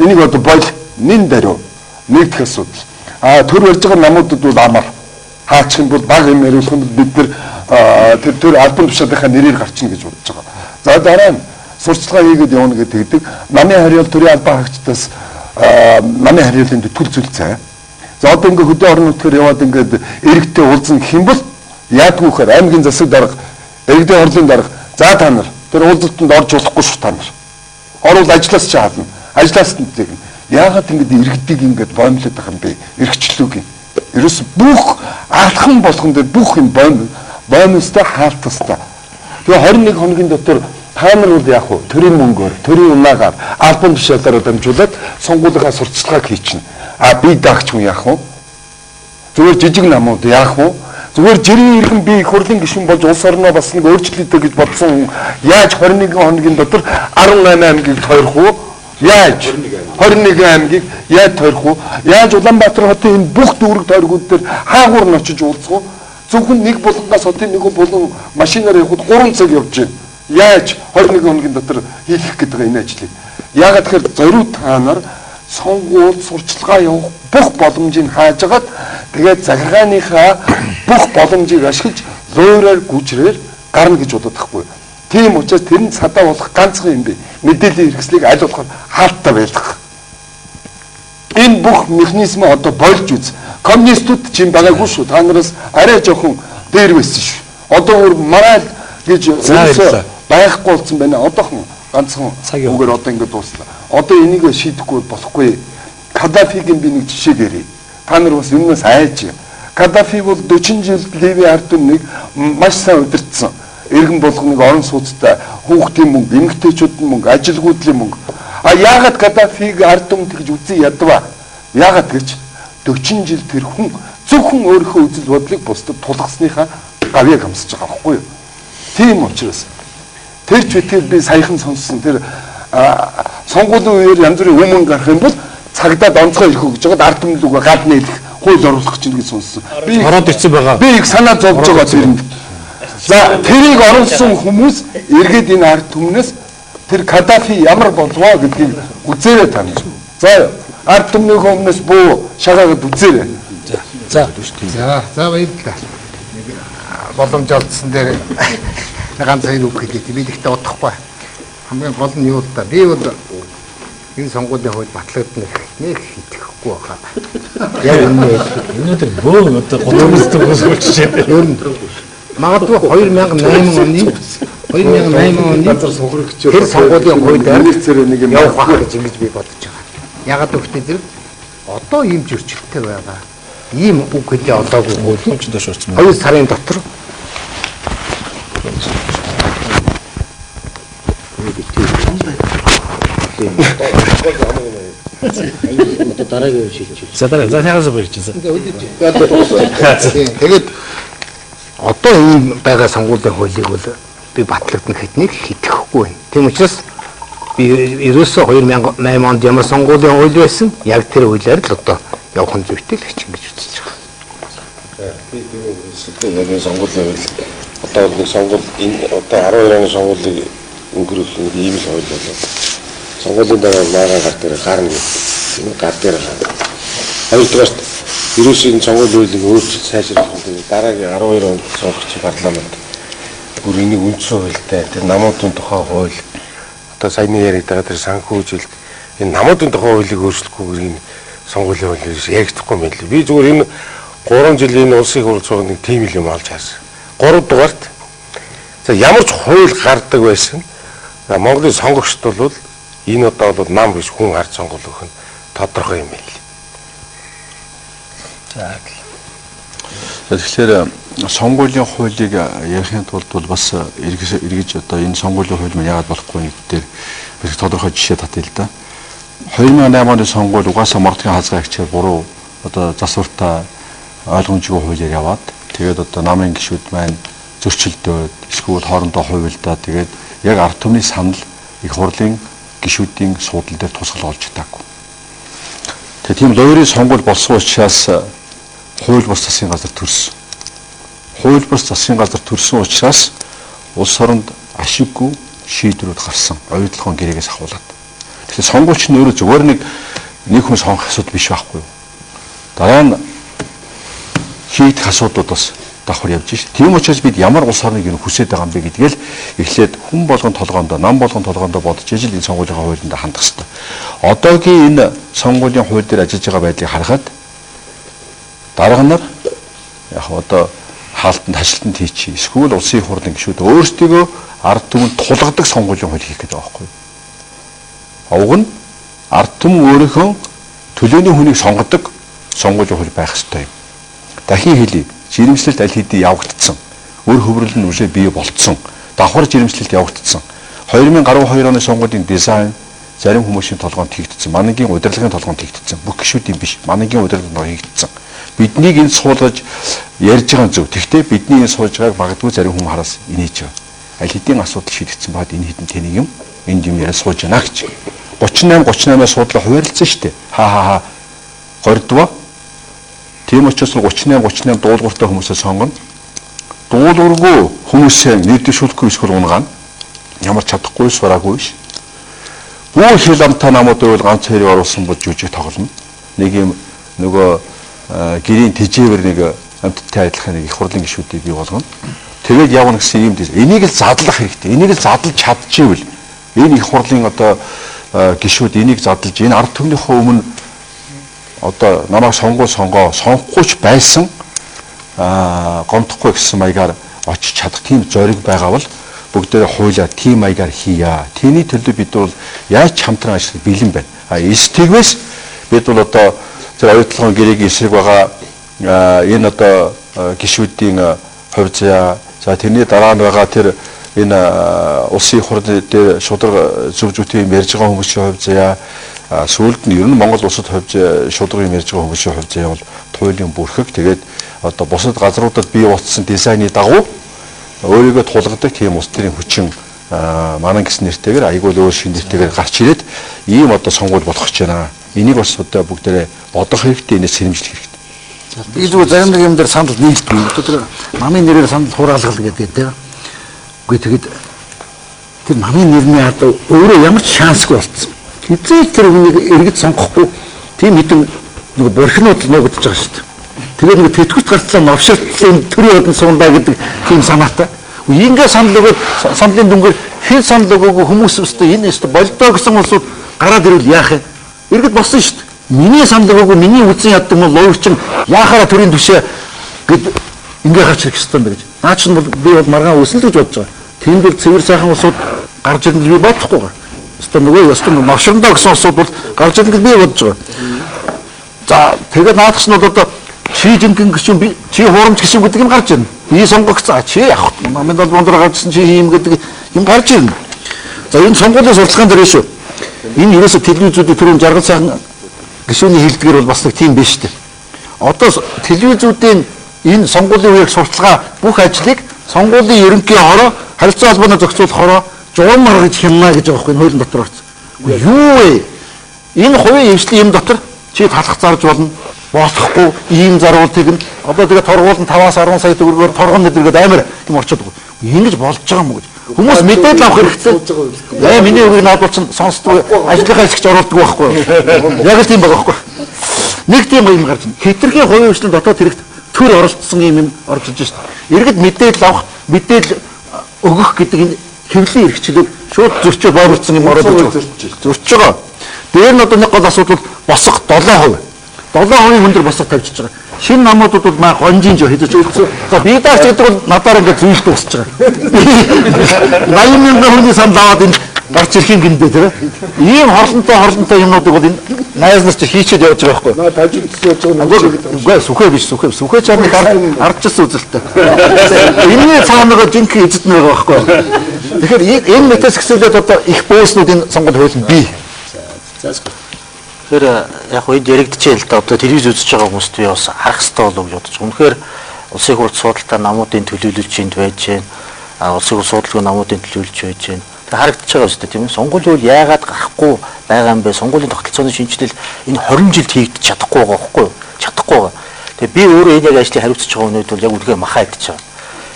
Энийг одоо бойл нин даруй нэгдэх асуудал. Төр барьж байгаа намуудад бол амар хаачих юм бол баг юм яриулах юм бол бид нар тэр албан тушаалынхаа нэрээр гарчна гэж бодож байгаа. За дараа нь сурчлагаа хийгээд явна гэдэг. Намын хариул төрийн албан хаагчдаас намын хариулын төтгөл зүйлцээ. За одоо ингээ хөдөө орон нутгаар яваад ингээд эрэгтэй уулзсан хэм бол яадгүй хэр аймгийн засаг дарга, иргэдийн орлын дарга за та нар тэр уулзалтанд орж болохгүй шүү та нар. Орвол ажлаас ч хаална. Ажлаас нь тэгнэ. Яагаад ингээд иргэдийг ингээд боомлоод байгаа юм бэ? Иргэчлүүг юм. Ерөөс бүх алхам болгон дээр бүх юм боомстой хаалтастай. Тэгээ 21 хоногийн дотор та нар бол яах вэ? Төрийн мөнгөөр, төрийн унаагаар албан тушаалаараа дамжуулаад сонгуулийнхаа сурталчилгааг хийчихнэ. Би даагч хүн яах вэ? Зүгээр жижиг намууд яах вэ? Зүгээр жирийн иргэн би их хурлын гишүүн болж улс орноо бас нэг өөрчлөлтөө гэж бодсон. Яаж 21 хоногийн дотор 18 аймгийг тойрох вэ? Яаж 21 аймгийг яаж тойрох вэ? Яаж Улаанбаатар хотын энэ бүх дүүрэг тойргууд дээр хаагуур нь очиж уулзах вэ? Зөвхөн нэг булангаас хотын нэг булан машинаар явхад 3 цаг явж байна. Яаж 21 хоногийн дотор хийх гэдэг энэ ажлыг? Яагаад тэгэхээр зориуд та нар сонгуул сурчлагаа явах бүх боломжийг хаажгаад тэгээд захиргааныхаа бүх боломжийг ашиглаж луураар гүжрээр гарна гэж бодоод байхгүй. Тийм учраас тэр нь цадаа болох ганцхан юм бэ. Мэдээллийн хэрэгслийг аль болох хаалттай байлгах. Энэ бүх механизм одоо болж үз. Коммунистууд чинь байгаагүй шүү. Та нараас арай жоохон дээр байсан шүү. Одоо марал гэж байхгүй болсон байна. Одоохон ганцхан үгээр одоо ингэ дууслаа. Одоо энийг шийдэхгүй болохгүй. Каддафигийн би нэг жишээ гэрээ. Та нар бас юмнаас айж. Каддафи бол 40 жил Ливийн ард түмнийг маш сайн удирдсан. Иргэн болгоныг орон сууцтай хүүхдийн мөнгө, эмэгтэйчүүдийн мөнгө, ажилгүйдлийн мөнгө. Яагаад Каддафиг ард түмэнд гэж үзий ядваа? Яагаад гэж 40 жил тэр хүн зөвхөн өөрийнхөө үзэл бодлыг бусдад тулгасныхаа гавьяаг хамсаж байгаа байхгүй юу? Тийм учраас тэр ч би саяхан сонссон тэр сонгуулийн үеэр янз бүрийн өмнө гарах юм бол цагдаад онцгой ирэх гэж байгаа ард түмэн лүгэ гад нээлэх хууль оруулах гэж нэг сонссон. Би ороод ирсэн байгаа. Би их санаа зовж байгаа зэрэг. За тэрийг оруулсан хүмүүс эргээд энэ ард түмнээс тэр Каддафи ямар болвоо гэдгийг үзээрэй та нар. За ард түмний өмнөөс буу шагаагаад үзээрэй. За баярлалаа. Боломж олдсон дээр ганц энэ үг хэлээ. Би ихтэй удахгүй. Хамгийн гол нь юу л да. Би бол энэ сонгуулийн хууль батлагдана гэх нэг итгэхгүй байгаа. Яг үнэ. Өнөөдөр бөө одоо гудамжтай өсөлчтэй. Ер нь магадгүй 2008 оны газар сохрох гэж тэр сонгуулийн хуулиар нэг юм явах байх гэж ингэж би бодож байгаа. Ягаад гэвэл тэр одоо ийм зөрчилтэй байгаа. Ийм үг хэлээ одоогүй хууль ч дэш орсон. 2 сарын дотор Одоо дараагийн шилжиж. За яагаас бэрчээсэн. Тэгээд одоо ийм байгаа сонгуулийн хуулийг бол би батлагдана гэдгийг итгэхгүй байна. Тийм учраас би ерөөсөө 2008 онд ямар сонгуулийн хууль байсан яг тэр хуулиар л одоо явах нь зүйтэй л гэж ингэж үзэж байгаа. Би тийм яг энэ сонгуулийн хууль одоо нэг сонгуул энэ одоо 12 оны сонгуулийг өнгөрөх нэг ийм л хууль болоо. Сонгуулийн дараа маагаа гар дээр гарна гэдэг. Гар дээр гарна. Хоёрдугаарт ерөөсөө энэ сонгуулийн хуулийг өөрчилж сайжруулах нь дараагийн 12 онд сонгогч парламент бүр энийг үндсэн хуультай тэр намуудын тухай хууль одоо саяны яриад байгаа тэр санхүүжилт энэ намуудын тухай хуулийг өөрчлөхгүйгээр энэ сонгуулийн хуулийг яригдахгүй юм байна. Би зүгээр энэ 3 жил энэ улсын хурлд суух нэг тийм юм олж харсан. 3 дугаарт за ямар ч хууль гардаг байсан. Монголын сонгогчд бол энэ одоо бол нам биш хүн харж сонгох нь тодорхой юм байна. За тэгэхээр сонгуулийн хуулийг ярихын тулд бол бас эргэж одоо энэ сонгуулийн хууль маань яагаад болохгүй нэг дээр их тодорхой жишээ татъя л да. 2008 оны сонгуул угаасаа мордгийн хазгаа хичээл буруу одоо засвартай ойлгомжгүй хуулиар яваад тэгээд одоо намын гишүүд маань зөрчилдөөд эсвэл хоорондоо хувилдаа тэгээд яг ард түмний санал их хурлын гишүүдийн суудлын дээр тусгал олж чадаагүй. Тэгээд тийм лойрын сонгуул болсон учраас хууль бус засгийн газар төрсөн. Хууль бус засгийн газар төрсөн учраас улс оронд ашиггүй шийдвэрүүд гарсан. Оюутлахын гэрээгээс ахуулаад. Тэгэхээр сонгуульч нь өөрөө зүгээр нэг хүн сонгох асуудал биш байхгүй юу? Дараа нь хийх асуудлууд бас давхар явж шээ. Тийм учраас бид ямар улс орныг хүсэж байгаа юм бэ гэдгээл эхлээд хүн болгон толгоондоо, нам болгон толгоондоо бодож ижил энэ сонгуулийн хуулинд хандах хэрэгтэй. Одоогийн энэ сонгуулийн хууль дээр ажиллаж байгаа байдлыг харахад дарга нар яг одоо хаалтанд хашлтанд хийчих. Эсвэл улсын хурлын гишүүд өөрсдөө ард түмэнд тулгадаг сонгуулийн хууль хийх гэдэг байгаа байхгүй юу? Уг нь ард түмэн өөрийнхөө төлөөний хүнийг сонгодог сонгуулийн хууль байх ёстой юм. Дахин хэлье. Жирэмслэлт аль хэдийн явагдсан. Өр хөврөл нь үсээ бий болцсон. Давхар жирэмслэлт явагдсан. 2012 оны сонгуулийн дизайн зарим хүмүүсийн толгоонд хийгдсэн. Манайгийн удирдлагын толгоонд хийгдсэн. Бүх гишүүдийн биш. Манайгийн удирдлагын хийгдсэн. Биднийг энэ суулгаж ярьж байгаа зөв. Тэгвэл бидний энэ суулж байгааг магадгүй зарим хүмүүс хараас инээж байгаа. Аль хэдийн асуудал шийдэгдсэн баад энэ хэдэн тэнийг юм энд юм яриа сууж байна гэж. 38-38-аас суудлаа хуваарлцсан шүү дээ. Хаа 20 тийм учраас 38 дуулууртай хүмүүсээ сонгоно. Дуулуургүй хүмүүсээ нэрдэвшүүлэхгүй эсвэл унгаана. Ямар чадахгүй сураагүй ш. Бүх хил амтаа намууд бол ганц хоёрыг оруулсан бол жүжиг тоглоно. Нэг юм нөгөө гэрийн тэжээвэр нэг амттай адилхан нэг их хурлын гишүүдийг бий болгоно. Тэгээд явна гэсэн юм дээ. Энийг л задлах хэрэгтэй. Энийг л задлж чадчихвэл энэ их хурлын одоо гишүүд энийг задлж энэ ард түмнийхөө өмнө одоо намайг сонгохгүй ч байсан гомдохгүй гэсэн маягаар очиж чадах тийм зориг байгаа бол бүгдээ хуулиа тийм маягаар хийя. Тэний төлөө бид бол яаж хамтран ажиллах бэлэн байна. Эсвээс бид бол одоо тэр оюутлахын гэрээгийн эсрэг байгаа энэ одоо гишүүдийн хувь заяа за тэрний дараа нь байгаа тэр энэ улсын хурлын дээр шударга зөв зүйтэй юм ярьж байгаа хүмүүсийн хувь заяа сүүлд нь ер нь Монгол улсад шударга юм ярьж байгаа хүмүүсийн хувь заяа бол туйлын бүрхэг тэгээд одоо бусад газруудад бий болцсон дизайны дагуу өөрийгөө тулгадаг тийм улс төрийн хүчин манан гэсэн нэртэйгээр айгүй өөр шин нэртэйгээр гарч ирээд ийм одоо сонгуул болох гэж байна. Энийг бас одоо бүгдээрээ бодох хэрэгтэй, энэс сэрэмжлэх хэрэгтэй. Би зүгээр зарим нэг юм дээр санал нийлдэг. Тэр намын нэрээр санал хураалгал гэдэг тийм. Үгүй тэгэд тэр намын нэрний одоо өөрөө ямар ч шансгүй болцсон. Хизээ тэр хүнийг эргэж сонгохгүй тийм хэдэн нэг борхинууд нуугдж байгаа шүү дээ. Тэгээд нэг тэтгэвч гартлаа новширтлын төрийн хөдөн сундаа гэдэг тийм санаатай. Ингээ санал өгөөд саналын дүнгээр хэн санал өгөөгүй хүмүүс өстө энэ өстө болдоо гэсэн улсууд гараад ирвэл яах вэ? Иргэд болсон шүү дээ. Миний санал өгөөгүй миний үзэн яддаг мөн лоовчин яахаараа төрийн түвшээ гэд ингээ гарч ирэх ёстой юм байна гэж. Наа чинь бол би бол маргаан үүснэ л гэж бодож байгаа. Тэнд бол цэвэр сайхан улсууд гарч ирнэ гэж би бодохгүй байгаа. Ёстой нөгөө машиндаа гэсэн улсууд бол гарч ирнэ гэж би бодож байгаа. За тэгээд наадах нь бол одоо чи жинхэнэ гişүн би чи хуурамч гişүн гэдэг юм гарч ирнэ. Би сонгогч за чи явах. Намайг бол бондор гарчсан чи юм гэдэг юм гарч ирнэ. За энэ сонгуулийн сурталчилгаан дээр шүү. Энэ ерөөсө телевизүүдийн төрийн жаргал сайхан гişүний хэлдгээр бол бас нэг тийм биш дээ. Одоо телевизүүдийн энэ сонгуулийн үеийг сурталчилгаа бүх ажлыг сонгуулийн ерөнхий хороо харилцаа холбооны зохицуулах хороо жуумар гэж хянана гэж байгаа хгүй хуулийн дотор орсон. Юу вэ? Энэ хувийн эвслийн юм дотор чи талах зарж болно. Болохгүй ийм зарвалтыг нь одоо тэгээ торгуулн 5-аас 10 сая төгрөгөөр торгон нэдэргээд амар юм орчод байгаа. Ингэж болж байгаа юм гэж. Хүмүүс мэдээд авах хэрэгтэй. Миний үгийг наадвал ч сонсдог ажлынхаа хэсэгч оруулдаг байхгүй юу? Яг л тийм байгаа байхгүй юу? Нэг тийм юм гарч байна. Хэтэрхийн хувийн хвшлийн дотоод хэрэгт төр оролцсон юм орж иж шээ. Иргэд мэдээлэл авах, мэдээлэл өгөх гэдэг энэ хэвлэлийн эрхчлийг шууд зөрчиж бооморцсон юм ороод зөрчиж байгаа. Дээр нь одоо нэг гол асуудал босго 7%. 7% өндөр босго тавьчихж байгаа. Шинэ намуудууд бол маа гонжин жоо хийж өгсөн. За би даач гэдэг бол надаар ингээд зүйшд усж байгаа. 80 мянган хүний санд аваад энэ гарч ирэх юм гиндэ тийм ээ. Ийм хорлонтой юмнуудыг бол энэ найз нар чи хийчихэд явж байгаа байхгүй. Наа тажигдсан явж байгаа юм. Үгүй сүхэ биш сүхэ чарны ардчсан үзэлтэй. Энэний цаанаага жинхэнэ эзэд нэг байгаа байхгүй. Тэгэхээр энэ метас гэсэлээд одоо их бөөснүүд энэ сонгол хууль бий. Тэгэхээр яг үед яригдчихээн л да одоо телевиз үзэж байгаа хүмүүст би бас харах хэрэгтэй болов гэж бодож. Үнэхээр улсын хурлын судалтаа намуудын төлөөлөлч энд байж байна. Улсын хурлын судалгаа намуудын төлөөлж байж байна. Тэг харагдаж байгаа шүү дээ тийм ээ. Сонгуулийн үйл яагаад гарахгүй байгаа юм бэ? Сонгуулийн тогтолцооны шинжилэл энэ 20 жилд хийгдэж чадахгүй байгаа байхгүй юу? Чадахгүй байгаа. Тэг би өөрөө энэ яг ажлыг хариуцж байгаа өнөөдөр бол яг үнэхээр махаа идэж байгаа.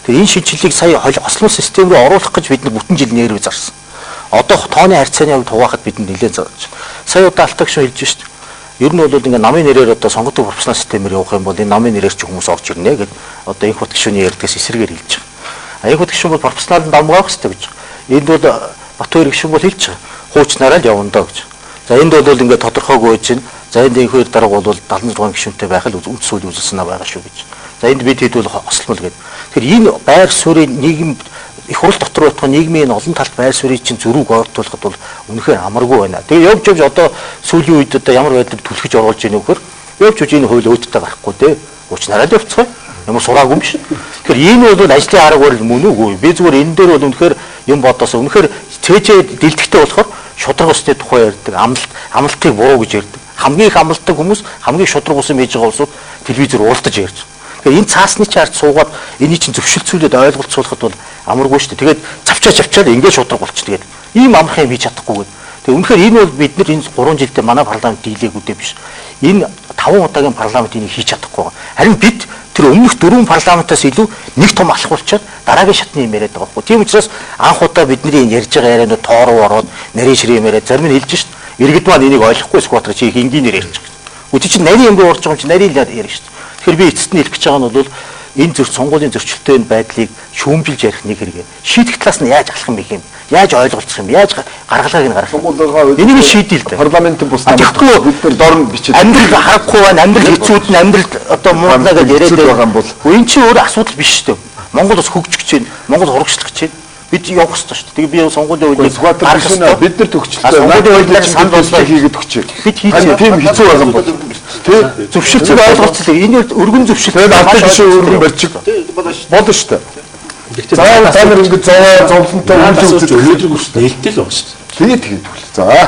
Тэг энэ шинжилгээг сая хослон систем рүү оруулах гэж бид бүтэн жил нэрвэ зарсан. Одоо тооны харьцааны хувьд хуваахад бидэнд нэлээд зарж. Сая удаа алтаг шүү хэлж шүү дээ. Ер нь бол ингээ намын нэрээр одоо сонгогдсон пропорционал системээр явах юм бол энэ намын нэрээр ч хүмүүс орж ирнэ гэдэг одоо их хот гишүүний ярдгаас эсрэгээр хэлж байгаа. Их хот гишүүн бол пропорционал дамгаах хэрэгтэй гэж. Энд бол Батбаяр гишүүн бол хэлж байгаа. Хуучнараа л явна даа гэж. За энд бол ингээ тодорхойгүй чинь за энд энэхээр дарга бол 76 гишүүнтэй байх л үнд сүүл үзүүлсэн байгаа шүү гэж. За энд бид хэд бол хослмол гэдэг. Тэгэхээр энэ байр суурийн нийгэм их хурл дотор байх нийгмийн олон талт байр суурийг чинь зөрүүг ойртуулахад бол үнэхээр амаргүй байна. Тэгээ явж одоо сүүлийн үед одоо ямар байдлаар түлхэж оруулж ийнэ вөхөр явж энэ хууль өөдтэй гарахгүй те. Уучнараа л явцгаая. Ямар сураагүй юм шиг. Тэгэхээр энэ бол ажлын арга барил мөн үгүй. Би зүгээр энэ дээр бол үнэхээр юм бодосоо үнэхээр цээжээ дэлгэхтэй болохоор шудраг усны тухай ярьдаг, амлалтыг буруу гэж ярьдаг. Хамгийн их амлалтдаг хүмүүс хамгийн шудраг ус мэж байгаа улсууд телевизээр уултаж ярьж. Тэгэхээр энэ цаасны чарт суугаад энийг чинь зөвшөлтсүүлээд ойлголцуулахад бол амаргүй шүү дээ. Тэгээд цавчаад ингээд шудраг болчих. Тэгээд ийм амарх юм хийж чадахгүй гэдэг. Тэгээд үнэхээр энэ бол бид нар энэ 3 жилдээ манай парламент дийлээгүүдээ биш. Энэ 5 удаагийн парламент энийг хийж чадахгүй байгаа. Харин бид тэр өмнөх 4 парламентаас илүү нэг том алхуулчаад дараагийн шатны юм яриад байгаа байхгүй. Тийм учраас анх удаа бидний ярьж байгаа ярианууд тоороо ороод нарийн ширээ яриад зарим нь хэлж шít. Иргэд маань энийг ойлгохгүй скватер чи их энгийнээр ярьж байгаа. Үгүй чи нарийн юм руу орж байгаа юм чи нарийн ярьж шít. Тэгэхээр би эцэст нь хэлэх гэж байгаа нь бол энэ сонгуулийн зөрчилтэй байдлыг шүүмжилж ярих нэг хэрэгээ. Шийдэх талаас нь яаж алах юм бэ юм? Яаж ойлголцох юм? Яаж гаргалгааг нь гаргах юм? Энийг шийдэл дээ. Парламентын бус намд бид нар дорн бичиж амьдрал харахгүй байна. Амьдрал хэцүүд нь амьдрал одоо муудлаа гэж яриад байгаа юм бол энэ чинь өөр асуудал биш шүү дээ. Монгол бас хөгжих гэж байна. Монгол урагшлах гэж байна. Бид явах хэрэгтэй шүү дээ. Тэгээ би сонгуулийн үеийг бид нар төгсчлээ. Сонгуулийн үеийг санд болоо хийгээд өгчээ. Бид хийчихээ. Тийм хэцүү байгаа юм бол. Тэ зөвшөлтөд ойлголцлоо. Энэ өргөн зөвшөлт. Тэгээд албан гишүүн өргөн барьчих. Болно шүү дээ. За замэр ингэ зовлонтой үйлчлүүлж өнөөдөр шүү дээ. Нээлттэй л байна шүү дээ. Тэгээд төглөө.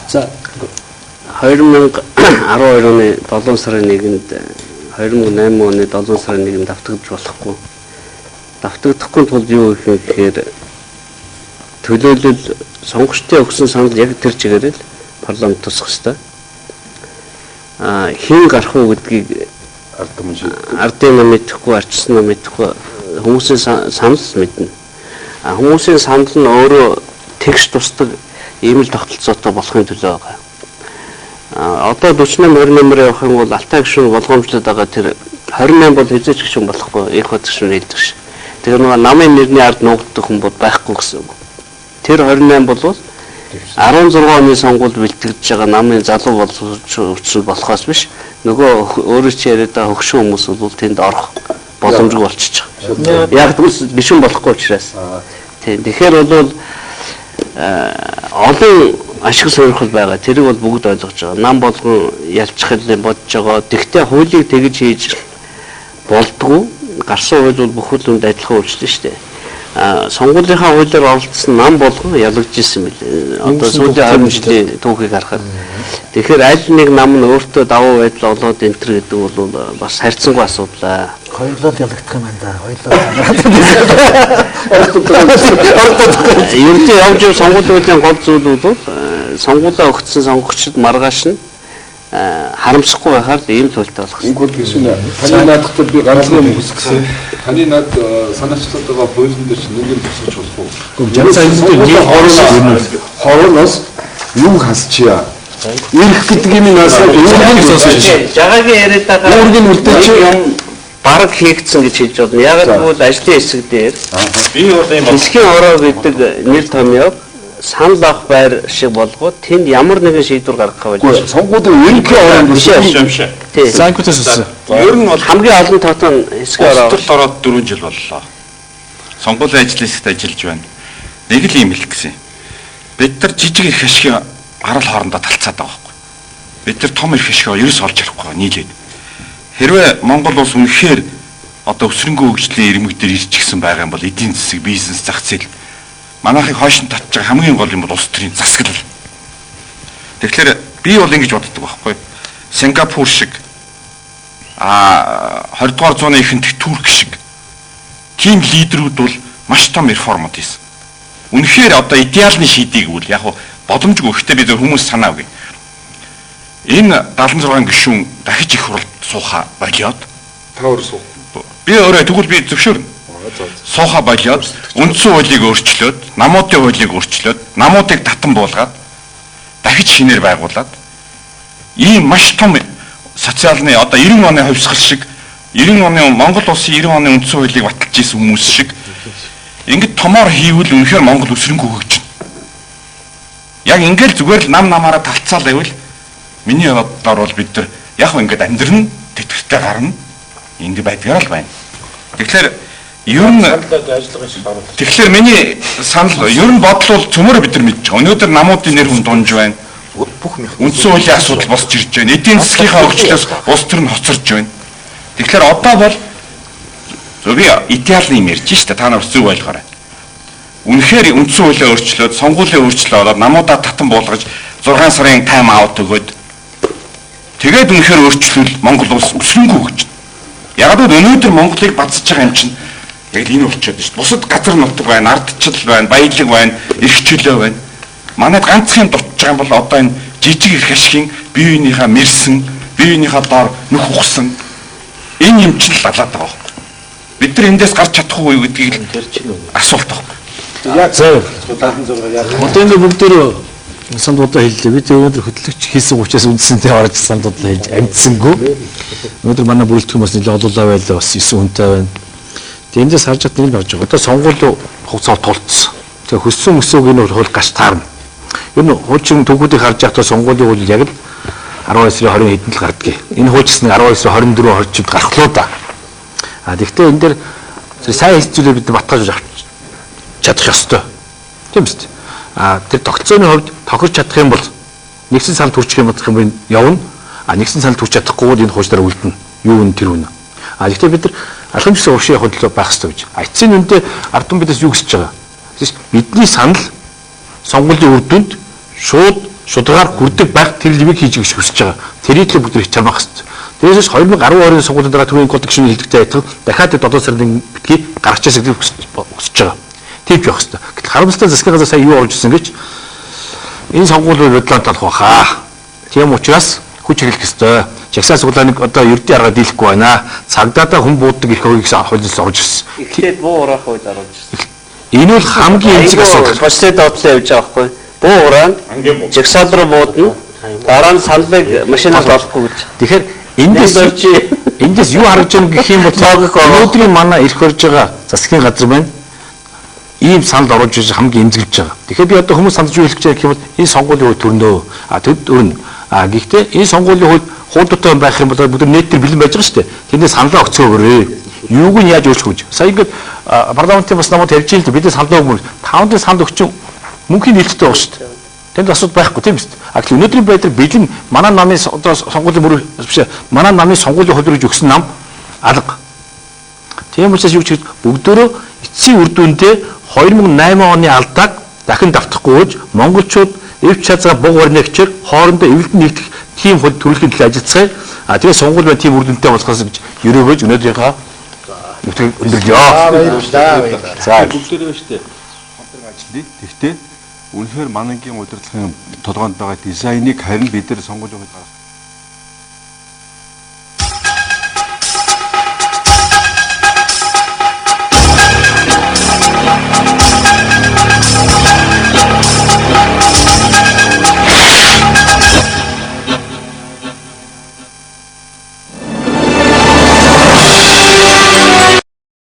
За 2012 оны 7 сарын 1-нд 2008 оны 7 сарын 1-нд давтагдж болохгүй. Давтагдахгүй тул юу гэхээр төлөөлөл сонгогчдын өгсөн санал яг тэр чигээр л парламент тусах ёстой. Хин гарах уу гэдгийг ардын нам мэдэхгүй, арчсан нам мэдэхгүй хүмүүсийн санал мэднэ. Хүмүүсийн санал нь өөрөө тэгш тусдаг ийм л тогтолцоотой болохын төлөө байгаа. Одоо 48-28-аар явах юм бол алтай гишүүн болгоомжлоод байгаа тэр 28 бол хэзээ ч гишүүн болохгүй их хот гишүүн хэлдэг ш. Тэгэхээр нөгөө намын нэрний ард нуугддаг хүн бол байхгүй гэсэн үг. Тэр 28 бол 16 оны сонгуульд бэлтгэж байгаа намын залуу боловсрол болохоос биш нөгөө өөрөө ч яриад байгаа хөгшин хүмүүс бол тэнд орох боломжгүй болчихж байгаа. Яг тэгвэл гишүүн болохгүй учраас. Тийм. Тэгэхээр бол олон ашиг сонирхол байгаа. Тэрийг бол бүгд ойлгож байгаа. Нам болгон ялчих хэлээ бодож байгаа. Тэгтээ хуулийг тэгж хийж болдгоо. Гарсан хууль бол бүх хүлээнд адилхан үйлчлэн шүү дээ. Сонгуулийнхаа хуулиар оролцсон нам болгон ялгаж ирсэн мэл. Одоо сүүлийн 20 жилийн түүхийг харахад. Тэгэхээр аль нэг нам нь өөртөө давуу байдал олоод энтер гэдэг бол бас харьцангуй асуудал. Хоёулаа ялагдах юм байна да. Ердөө явж сонгуулийн гол зүйл бол сонгуулаа өгсөн сонгогчид маргааш нь харамсахгүй байхаар ийм төлөлтэй болох. Энэ бол гişүнэ. Таны наадахад би ганцхан юм хүсгэсэн. Таны наад санаачлаад байгаа хуулийн дээр чинь нэг юм тусгаж болох уу? Хоороноос юу хасчихъя? Ирэх гэдэг юм наас жагагийн яриад байгаа үүргийн үлдээч юм бараг хийгдсэн гэж хэлж байна. Яг л ажлын хэсэг дээр би бол юм хэсгийн ороо гэдэг нэр томьёог санал авах байр шиг болгоод тэнд ямар нэгэн шийдвэр гаргах гэж байна. Сонгуулийн ерөнхий ороонд биш. Тийм. Санкутаас үссэн. Ер нь бол хамгийн олон татан хэсгийн ороо ороод 4 жил боллоо. Сонгуулийн ажлын хэсэгт ажиллаж байна. Нэг л юм хэлэх гэсэн. Бид нар жижиг их ашиг арал хоорондоо талцаад байгаа байхгүй. Бид нар том их ашиг ерөөс олж чадахгүй нийлээд. Хэрвээ Монгол улс үнэхээр одоо өсрөнгөө хөгжлийн ирмэг дээр ирчихсэн байгаа юм бол эдийн засаг, бизнес, зах зээл манайхыг хойш нь татж байгаа хамгийн гол юм бол улс төрийн засаглал. Тэгэхээр би бол ингэж боддог байхгүй. Сингапур шиг 20 дугаар зууны ихэнх Турк шиг тийм лидерүүд бол маш том реформод хийсэн. Үнэхээр одоо идеалны шийдийг үл яг боломжгүй ихтэй бид хүмүүс санаа өгье. Энэ 76 гишүүн дахиж их хуралд сууха болиод тавар суух. Би өөрөө тэгвэл би зөвшөөрнө. Сууха болиод үндсэн хуулийг өөрчлөөд, намуудын хуулийг өөрчлөөд, намуудыг татан буулгаад дахиж шинээр байгуулад ийм маш том социалны одоо 90 оны хувьсгал шиг 90 оны Монгол улсын 90 оны үндсэн хуулийг баталж исэн хүмүүс шиг ингэж томоор хийвэл үнэхээр Монгол өсрөнгөө хөгжинэ. Яг ингээл зүгээр л намаараа талцаал байвал миний бодлоор бол бид нар яг ингэж амьдрын тэтгэвртэй гарна. Ингэ байдгаар л байна. Тэгэхээр ер нь тэгэхээр миний санал ер нь бодол бол цөмөр бид нар мэдж байгаа. Өнөөдөр намуудын нэр хүн дунж байна. Бүх үндсэн хуулийн асуудал босч ирж байна. Эдийн засгийнхаа хөгжлөөс улс төр нь хоцорж байна. Тэгэхээр одоо бол зөв идеалны юм ярьж штэ та нар зөв ойлгоорой. Үнэхээр үндсэн хуулиа өөрчлөөд сонгуулийн өөрчлөлт ороод намуудаа татан буулгаж 6 сарын тайм аут өгөөд тэгээд үнэхээр өөрчлөл Монгол улс өсрөнгөө хөгжинэ. Яг л өнөөдөр Монголыг бадцж байгаа юм чинь яг энэ болчиход шүү дээ. Бусад газар нутаг байна, ардчил байна, баялаг байна, эрх чөлөө байна. Манайд ганцхан дутж байгаа юм бол одоо энэ жижиг их ашигын бие биенийхээ мэрсэн, бие биенийхээ доор нөх ухсан энэ юм чинь л далаад байгаа. Бид нар эндээс гарч чадахгүй юу гэдгийг асуулт байна. Яг зөв. Одоо энэ бүгдөө сандуудаа хэллээ. Бид өнөөдөр хөтлөгч хийсэн учраас үндсэнтэй орж сандуудаа хэлж амжсангүй. Өнөөдөр манай бүрэлдэхүүн бас нэлээд олоолаа байлаа бас 9 хүнтэй байна. Тэгээд эндээс харж чадсан юм болж байгаа. Одоо сонгуулийн хугацаа тулцсан. Тэгээд хөссөн өсөөг энэ хөл гаш таарна. Ер нь хуучин төгүүдийг харж байхдаа сонгуулийн хууль яг л 12 сарын 20 хэдэнд л гардгийг. Энэ хуульчсан 12 сарын 24 20-нд гарах луу да. Тэгэхдээ энэ дээр сайн хэсцүүлээ бид батгаж авч чадах ёстой. Тийм үст. Тэр тогтцооны хувьд тохирч чадах юм бол нэгсэн санал төрчих юм бодох юм явна. Нэгсэн санал төрч чадахгүй бол энэ хуульчдаар үлдэнэ. Юу вэ тэр үнэ. Гэхдээ бид нар алхам гэсэн уршийн явах төлөө байх ёстой гэж. Эцсийн үндэ ард түмэн бидээс юу хүсэж байгаа? Бидний санал сонгуулийн үр дүнд шууд шударгаар хүрдэг байх тэр лимиг хийж өгч хүсэж байгаа. Тэрийг л бүгд хичээмах ёстой. Тэрээс 2012 оны сонгуулийн дараа түрүүний кодекс шинэ хэлдэгтэй адилхан дахиад 7 сарын битгий гаргаж ирсэг хүсэж байгаа. Тийж явах хэрэгтэй. Гэтэл харамсалтай засгийн газар сая юу орж ирсэн гэж энэ сонгуулийн бодлоо талах баха. Тийм учраас хүч хэрэглэх ёстой. Жагсаа суглааныг одоо ердийн аргаар дийлэхгүй байна. Цагдаатай хүн буудаг их хөвгөөс хуулиас орж ирсэн. Ихтэй буу ураах үед орж ирсэн. Энэ бол хамгийн эмзэг асуудал. Процесс доотлоо явж байгаа байхгүй. Буу урaan жагсаал руу буудна. Дараа нь саналыг машинаас олохгүй гэж. Тэгэхээр эндээс юу харагдж байгаа гэх юм бол өнөөдрийн манай ирэх орж байгаа засгийн газар байна. ийм санал оруулж ирж хамгийн эмзэглэж байгаа. Тэгэхээр би одоо хүмүүс санаж юу хэлэх гэж байгаа гэвэл энэ сонгуулийн хувьд төрнөө. Төд өрнө. Гэхдээ энэ сонгуулийн хувьд хуудтай байх юм бол бүгд нийт төр бэлэн байж байгаа шүү дээ. Тэндээ саналаа өгцөөгөөрэй. Юуг нь яаж өөрчлөх вэ? Сая ингээд парламентын бас намайг ярьж ийм л бид саналаа өгмөр 5-ын санал өгч мөнхийн нээлттэй байгаа шүү дээ. Тэнд асуудал байхгүй тийм биз дээ. Гэтэл өнөөдрийн байдлаар бэлэн манай намын одоо сонгуулийн мөр биш манай намын сонгуулийн хууль руу өгсөн нам алга. Тийм учраас юу ч бүгдөө эцсийн үр дүндээ 2008 оны алдааг дахин давтахгүй гэж монголчууд эвч чазгаа буг орногчор хоорондоо эвлэлд нэгдэх тийм хөл төрөлхийн төлөө ажиллацгаая. Тэгээ сонгуул бай тийм үр дүнтэй болохоос гэж ерөөгөөж өнөөдрийнхаа нүтгэл өндөрлөё. За бүгдээрээ шүү дээ. Хамтран ажиллая. Тэгтээ үнэхээр манангийн удирдлагын толгойд байгаа дизайныг харин бид нар сонгуулийн хувьд гаргах